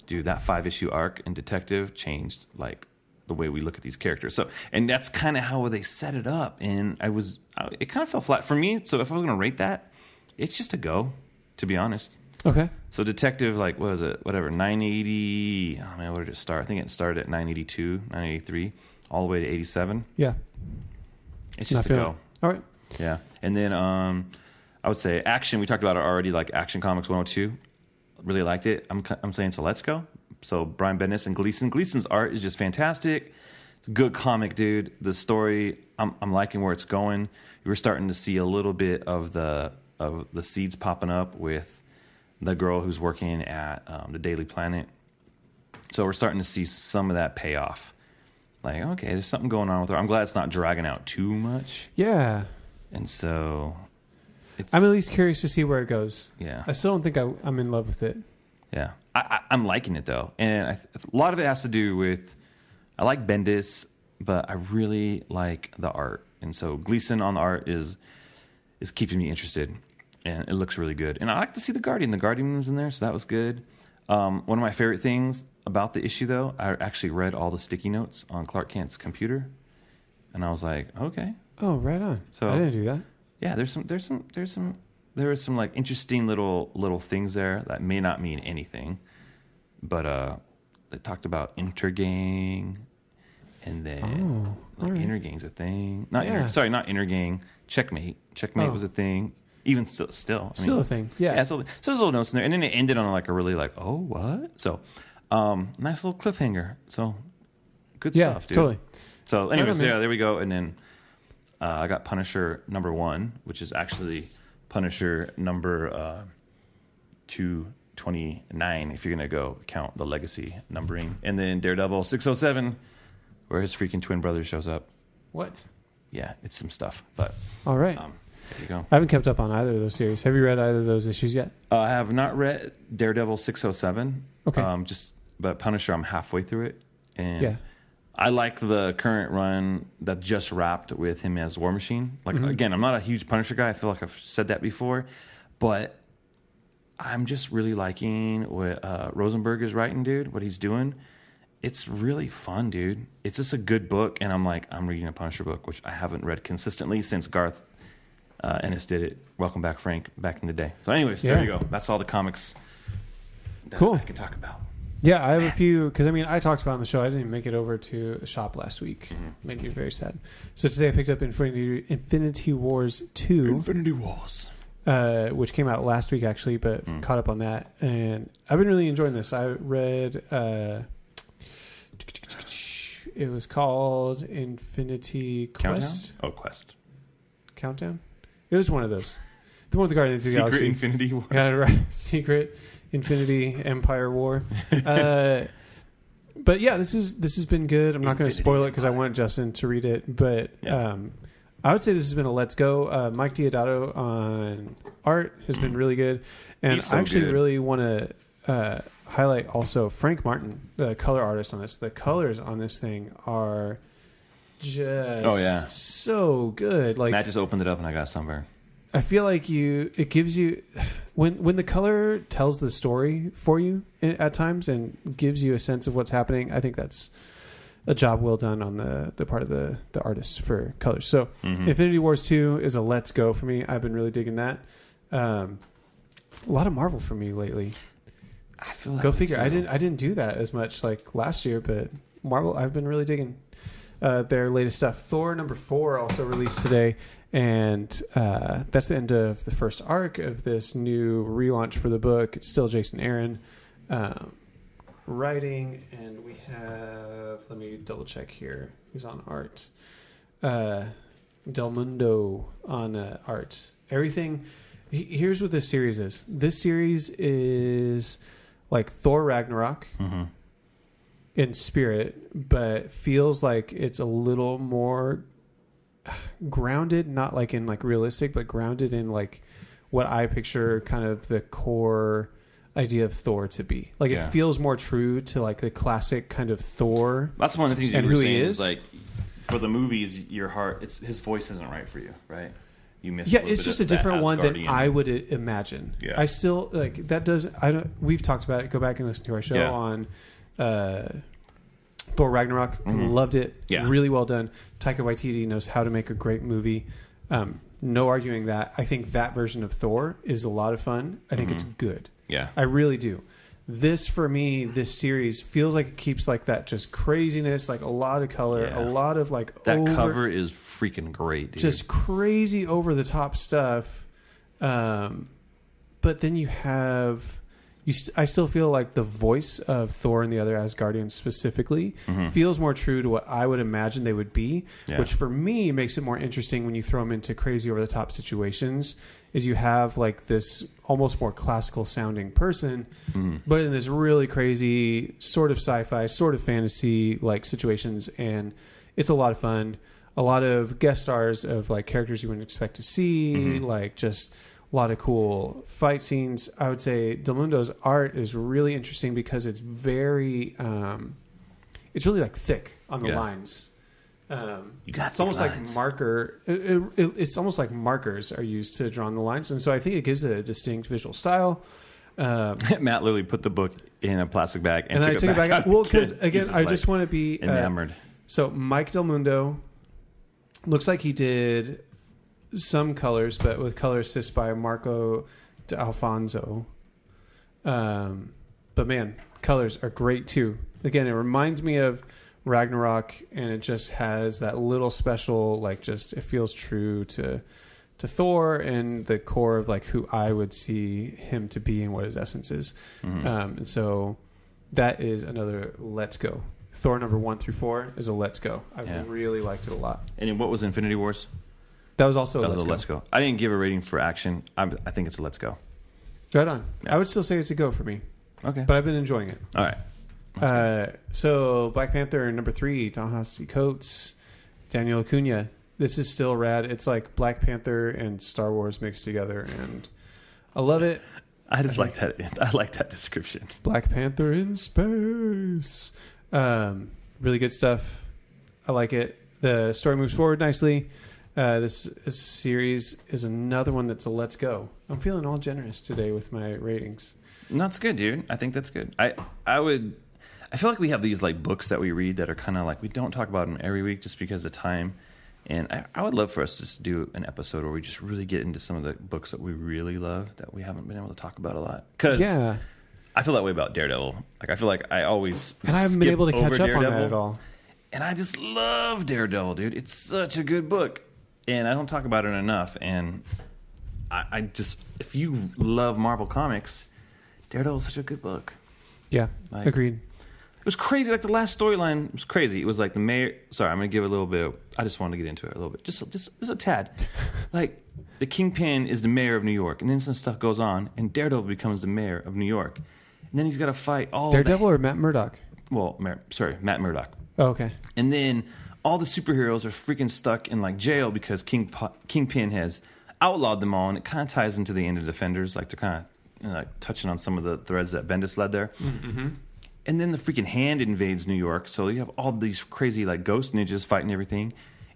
dude, that 5-issue arc in Detective changed, the way we look at these characters. So, and that's kind of how they set it up. And it kind of fell flat for me. So if I was going to rate that, it's just a go, to be honest. Okay. So Detective, what was it? Whatever, 980. Oh man, where did it start? I think it started at 982, 983, all the way to 87. Yeah. It's just a go. All right. Yeah. And then I would say action. We talked about it already, Action Comics 102. Really liked it. I'm saying so. Let's go. So Brian Bendis and Gleason. Gleason's art is just fantastic. It's a good comic, dude. The story, I'm liking where it's going. We're starting to see a little bit of the seeds popping up with the girl who's working at the Daily Planet. So we're starting to see some of that pay off. Okay, there's something going on with her. I'm glad it's not dragging out too much. Yeah. And so I'm at least curious to see where it goes. Yeah. I still don't think I'm in love with it. Yeah. I'm liking it, though. And a lot of it has to do with, I like Bendis, but I really like the art. And so Gleason on the art is keeping me interested. And it looks really good. And I like to see the Guardian. The Guardian was in there, so that was good. One of my favorite things about the issue, though, I actually read all the sticky notes on Clark Kent's computer. And I was like, okay. Oh, right on. So I didn't do that. Yeah, there was some interesting little things there that may not mean anything, but they talked about Intergang, and then Intergang's a thing. Not Intergang. Checkmate. Checkmate was a thing. Even still, a thing. Yeah. So there's little notes in there, and then it ended on a really oh what? So nice little cliffhanger. So good stuff, dude. Totally. So anyways, there we go, and then. I got Punisher #1, which is actually Punisher number 229, if you're going to go count the legacy numbering. And then Daredevil 607, where his freaking twin brother shows up. What? Yeah, it's some stuff. But all right. There you go. I haven't kept up on either of those series. Have you read either of those issues yet? I have not read Daredevil 607. Okay. But Punisher, I'm halfway through it. And I like the current run that just wrapped with him as War Machine. Like, again, I'm not a huge Punisher guy. I feel like I've said that before. But I'm just really liking what Rosenberg is writing, dude, what he's doing. It's really fun, dude. It's just a good book. And I'm reading a Punisher book, which I haven't read consistently since Garth Ennis did it. Welcome back, Frank, back in the day. So anyways, there you go. That's all the comics that I can talk about. Yeah, I have a few, because I talked about on the show, I didn't even make it over to a shop last week. Made me very sad. So today I picked up Infinity Wars 2. Infinity Wars. Which came out last week, actually, but caught up on that. And I've been really enjoying this. I read, it was called Infinity Quest. Countdown? Quest. Countdown? It was one of those. The one with the Guardians of the Galaxy. Secret Infinity War. Yeah, right. Secret Infinity Empire War. But yeah, this has been good. I'm not going to spoil it because I want Justin to read it. But I would say this has been a let's go. Mike Deodato on art has been really good. And I actually really want to highlight also Frank Martin, the color artist on this. The colors on this thing are just so good. Like, Matt just opened it up and I got sunburn. I feel like it gives you, when the color tells the story for you at times and gives you a sense of what's happening, I think that's a job well done on the part of the artist for colors. So Infinity Wars 2 is a let's go for me. I've been really digging that. A lot of Marvel for me lately. I feel like go figure. I didn't do that as much like last year, but Marvel I've been really digging their latest stuff. Thor #4 also released today. And that's the end of the first arc of this new relaunch for the book. It's still Jason Aaron writing, and we have, let me double check here, who's on art. Del Mundo on art. Everything, here's what this series is. This series is like Thor Ragnarok in spirit, but feels like it's a little more grounded, not like in like realistic, but grounded in like what I picture kind of the core idea of Thor to be. Like it feels more true to like the classic kind of Thor. That's one of the things you were saying is like for the movies, your heart, his voice isn't right for you, right? You miss. Yeah, it's just a different one than I would imagine. Yeah. I still like that. We've talked about it. Go back and listen to our show on Thor Ragnarok. Loved it. Yeah. Really well done. Taika Waititi knows how to make a great movie. No arguing that. I think that version of Thor is a lot of fun. I think it's good. Yeah. I really do. This, for me, this series feels like it keeps like that just craziness, like a lot of color, a lot of like that cover is freaking great, dude. Just crazy over the top stuff. But then you have... I still feel like the voice of Thor and the other Asgardians specifically feels more true to what I would imagine they would be, which for me makes it more interesting when you throw them into crazy over-the-top situations, is you have like this almost more classical sounding person, but in this really crazy sort of sci-fi, sort of fantasy like situations, and it's a lot of fun. A lot of guest stars of like characters you wouldn't expect to see, like just... a lot of cool fight scenes. I would say Del Mundo's art is really interesting because it's very, it's really like thick on the lines. It's almost lines. Like marker. It's almost like markers are used to draw on the lines, and so I think it gives it a distinct visual style. Matt literally put the book in a plastic bag and I took it back out. Well, because again, I just want to be enamored. So Mike Del Mundo looks like he did some colors, but with color assist by Marco D'Alfonso. But man, colors are great too. Again, it reminds me of Ragnarok, and it just has that little special, like, just it feels true to Thor and the core of like who I would see him to be and what his essence is. And so that is another let's go. Thor #1 through 4 is a let's go. I really liked it a lot. And what was Infinity Wars? That was also a let's go. I didn't give a rating for action. I think it's a let's go. Right on. Yeah. I would still say it's a go for me. Okay. But I've been enjoying it. All right. So Black Panther #3, Ta-Nehisi Coates, Daniel Acuna. This is still rad. It's like Black Panther and Star Wars mixed together, and I love it. I like that. I like that description. Black Panther in space. Really good stuff. I like it. The story moves forward nicely. This series is another one that's a let's go. I'm feeling all generous today with my ratings. No, it's good, dude. I think that's good. I feel like we have these like books that we read that are kind of like we don't talk about them every week just because of time. And I would love for us just to do an episode where we just really get into some of the books that we really love that we haven't been able to talk about a lot. Because I feel that way about Daredevil. Like I feel like I always and I haven't been able to catch up on that at all. And I just love Daredevil, dude. It's such a good book. And I don't talk about it enough. And I just, if you love Marvel Comics, Daredevil is such a good book. Yeah, like, agreed. It was crazy. Like the last storyline was crazy. It was like the mayor. Sorry, I'm going to give a little bit. I just wanted to get into it a little bit. Just a tad. Like the Kingpin is the mayor of New York. And then some stuff goes on. And Daredevil becomes the mayor of New York. And then he's got to fight all Daredevil or Matt Murdock? Well, Matt Murdock. Oh, okay. And then all the superheroes are freaking stuck in like jail because Kingpin has outlawed them all, and it kind of ties into the end of Defenders. Like they're kind of like touching on some of the threads that Bendis led there. Mm-hmm. And then the freaking Hand invades New York, so you have all these crazy like ghost ninjas fighting everything.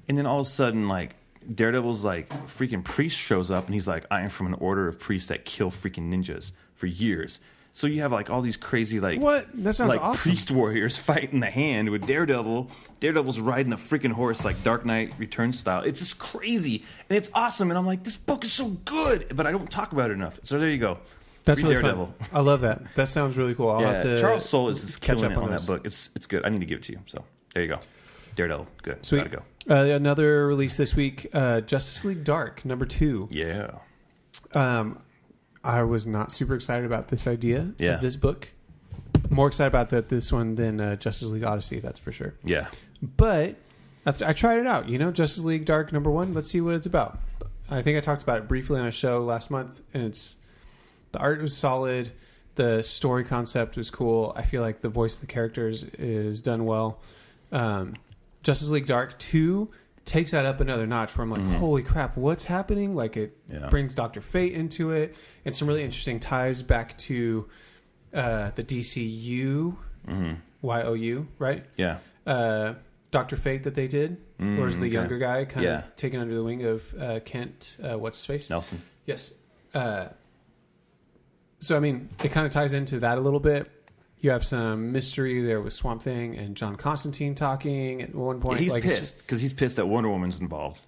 And then all of a sudden, like Daredevil's like freaking priest shows up, and he's like, "I am from an order of priests that kill freaking ninjas for years." So you have like all these crazy like what? That sounds like awesome. Priest warriors fighting the Hand with Daredevil. Daredevil's riding a freaking horse like Dark Knight Returns style. It's just crazy and it's awesome. And I'm like, this book is so good, but I don't talk about it enough. So there you go. That's Read really Daredevil. fun. I love that. That sounds really cool. I'll have to Charles Soule is just catch killing up it on those. that book. It's good. I need to give it to you. So there you go. Daredevil, good. Sweet. Gotta go. Another release this week, Justice League Dark #2. Yeah. I was not super excited about this idea Yeah. of this book. More excited about this one than Justice League Odyssey, that's for sure. Yeah. But I tried it out. Justice League Dark #1. Let's see what it's about. I think I talked about it briefly on a show last month, and the art was solid. The story concept was cool. I feel like the voice of the characters is done well. Justice League Dark 2 takes that up another notch where I'm like, holy crap, what's happening? Like it brings Dr. Fate into it, and some really interesting ties back to the DCU, YOU, right? Yeah. Dr. Fate that they did, or is the younger guy kind Yeah. of taken under the wing of Kent, what's his face? Nelson. Yes. So, I mean, it kind of ties into that a little bit. You have some mystery there with Swamp Thing and John Constantine talking at one point. He's pissed because he's pissed that Wonder Woman's involved,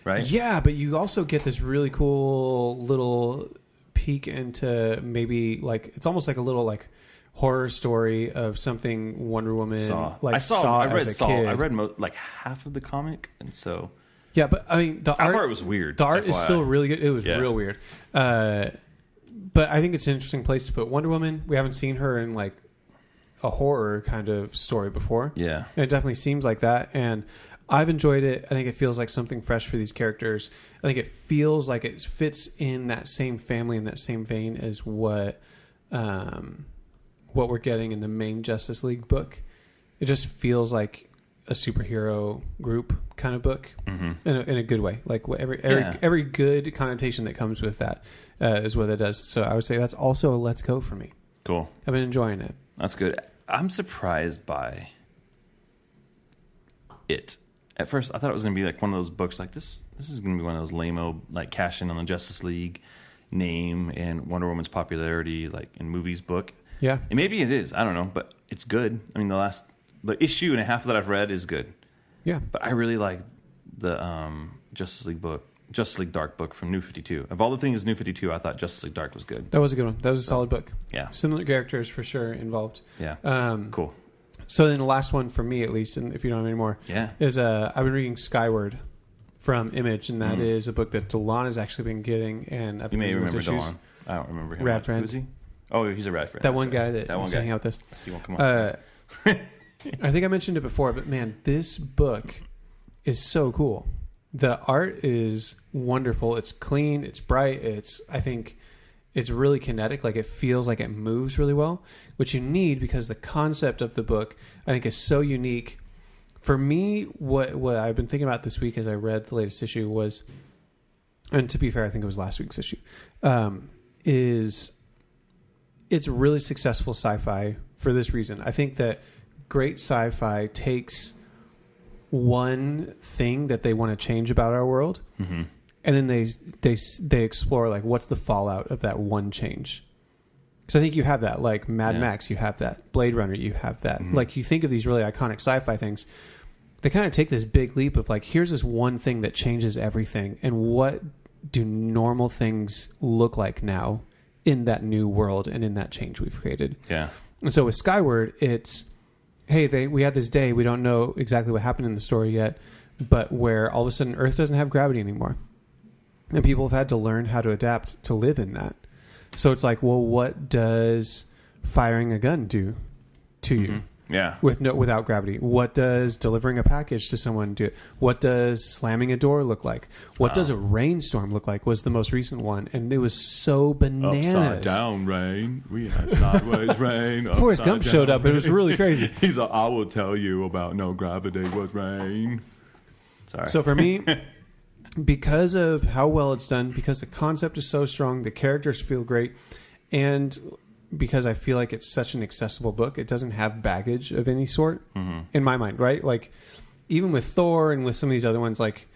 right? Yeah, but you also get this really cool little peek into maybe like it's almost like a little like horror story of something Wonder Woman Saw. like I read as a Saw. kid. I read like half of the comic, and so yeah, but I mean the that part was weird. The art is FYI. still really good. It was real weird. But I think it's an interesting place to put Wonder Woman. We haven't seen her in like a horror kind of story before. Yeah. And it definitely seems like that. And I've enjoyed it. I think it feels like something fresh for these characters. I think it feels like it fits in that same family, in that same vein as what we're getting in the main Justice League book. It just feels like a superhero group kind of book in a good way. Like every good connotation that comes with that is what it does. So I would say that's also a let's go for me. Cool. I've been enjoying it. That's good. I'm surprised by it. At first, I thought it was going to be like one of those books like this. This is going to be one of those lame-o like cash in on the Justice League name and Wonder Woman's popularity like in movies book. Yeah. And maybe it is. I don't know, but it's good. I mean, the issue and a half that I've read is good. Yeah. But I really like the Justice League Dark book from New 52. Of all the things New 52, I thought Justice League Dark was good. That was a good one. That was a solid book. Yeah. Similar characters for sure involved. Yeah. Cool. So then the last one for me, at least, and if you don't have any more, is I've been reading Skyward from Image, and that is a book that Delon has actually been getting. And you may remember Delon. I don't remember him. Rad friend. Who is he? Oh, he's a rad friend. That one guy that was hanging out with us. He won't come on. I think I mentioned it before, but man, this book is so cool. The art is wonderful. It's clean. It's bright. I think it's really kinetic. Like it feels like it moves really well, which you need because the concept of the book I think is so unique. For me, what I've been thinking about this week as I read the latest issue was, and to be fair, I think it was last week's issue, is it's really successful sci-fi for this reason. I think that great sci-fi takes one thing that they want to change about our world, Mm-hmm. and then they explore like what's the fallout of that one change. Because I think you have that, like Mad Max, you have that Blade Runner, you have that. Mm-hmm. Like you think of these really iconic sci-fi things, they kind of take this big leap of like, here's this one thing that changes everything, and what do normal things look like now in that new world and in that change we've created? Yeah. And so with Skyward, it's, hey, we had this day, we don't know exactly what happened in the story yet, but where all of a sudden Earth doesn't have gravity anymore. And people have had to learn how to adapt to live in that. So it's like, well, what does firing a gun do to you? Yeah. Without gravity? What does delivering a package to someone do? What does slamming a door look like? What does a rainstorm look like? Was the most recent one, and it was so bananas. Upside down rain. We had sideways rain. Forrest Gump showed up. It was really crazy. He's like, I will tell you about no gravity was rain. Sorry. So for me, because of how well it's done, because the concept is so strong, the characters feel great, and because I feel like it's such an accessible book, it doesn't have baggage of any sort in my mind, right? Like even with Thor and with some of these other ones, like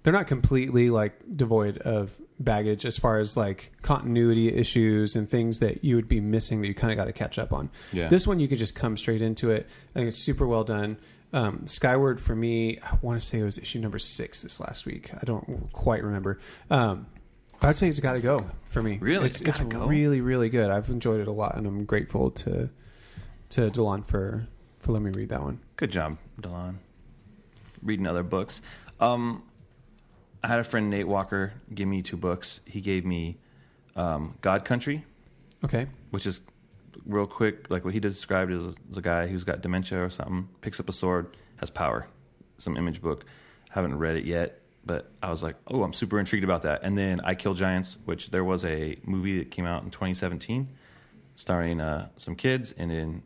they're not completely like devoid of baggage as far as like continuity issues and things that you would be missing that you kind of got to catch up on. Yeah. This one, you could just come straight into it. I think it's super well done. Skyward for me, I want to say it was issue number 6 this last week. I don't quite remember. I'd say it's got to go for me. Really? It's really, really good. I've enjoyed it a lot, and I'm grateful to Delon for letting me read that one. Good job, Delon. Reading other books. I had a friend, Nate Walker, give me 2 books. He gave me God Country. Okay. Which is real quick, like what he described as a guy who's got dementia or something, picks up a sword, has power. Some image book. Haven't read it yet. But I was like, oh, I'm super intrigued about that. And then I Kill Giants, which there was a movie that came out in 2017 starring some kids and in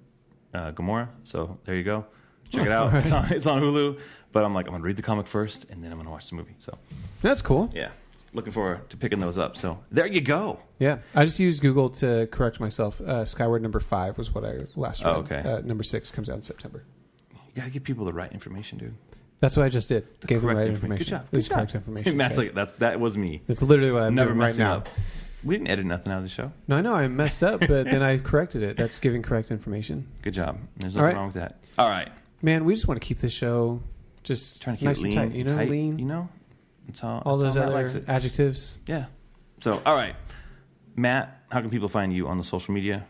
Gamora. So there you go. Check it out. Right. It's on Hulu. But I'm like, I'm going to read the comic first, and then I'm going to watch the movie. So that's cool. Yeah. Looking forward to picking those up. So there you go. Yeah. I just used Google to correct myself. Skyward number 5 was what I last read. Oh, okay. Number 6 comes out in September. You got to give people the right information, dude. That's what I just did. Gave them the right information. Good job. This is correct information. Matt's like, that was me. It's literally what I'm never doing right now. Up. We didn't edit nothing out of the show. No, I know. I messed up, but then I corrected it. That's giving correct information. Good job. There's nothing wrong with that. All right. Man, we just want to keep this show just trying to keep nice it lean, and tight. tight, Lean. You know? That's all those other adjectives. Yeah. So, all right. Matt, how can people find you on the social media?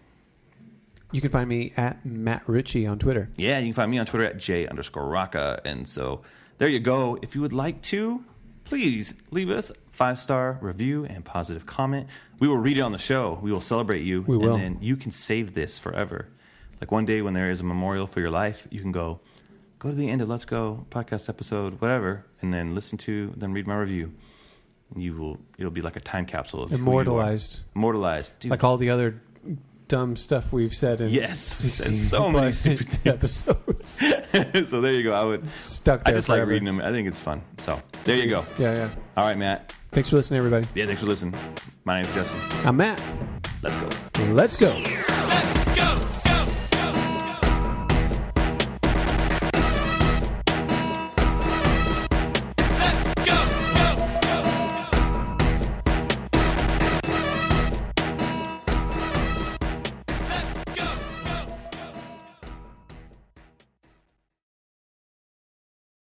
You can find me at Matt Ritchie on Twitter. Yeah, you can find me on Twitter at J_Rocka. And so there you go. If you would like to, please leave us a 5-star review and positive comment. We will read it on the show. We will celebrate you. We will. And then you can save this forever. Like one day when there is a memorial for your life, you can go to the end of Let's Go podcast episode, whatever, and then then read my review. It'll be like a time capsule of immortalized. Immortalized. Dude. Like all the other dumb stuff we've said in so many stupid episodes. So there you go. I just like reading them. I think it's fun. So there you go. Yeah. All right, Matt. Thanks for listening, everybody. Yeah, thanks for listening. My name's Justin. I'm Matt. Let's go. Let's go. Let's go.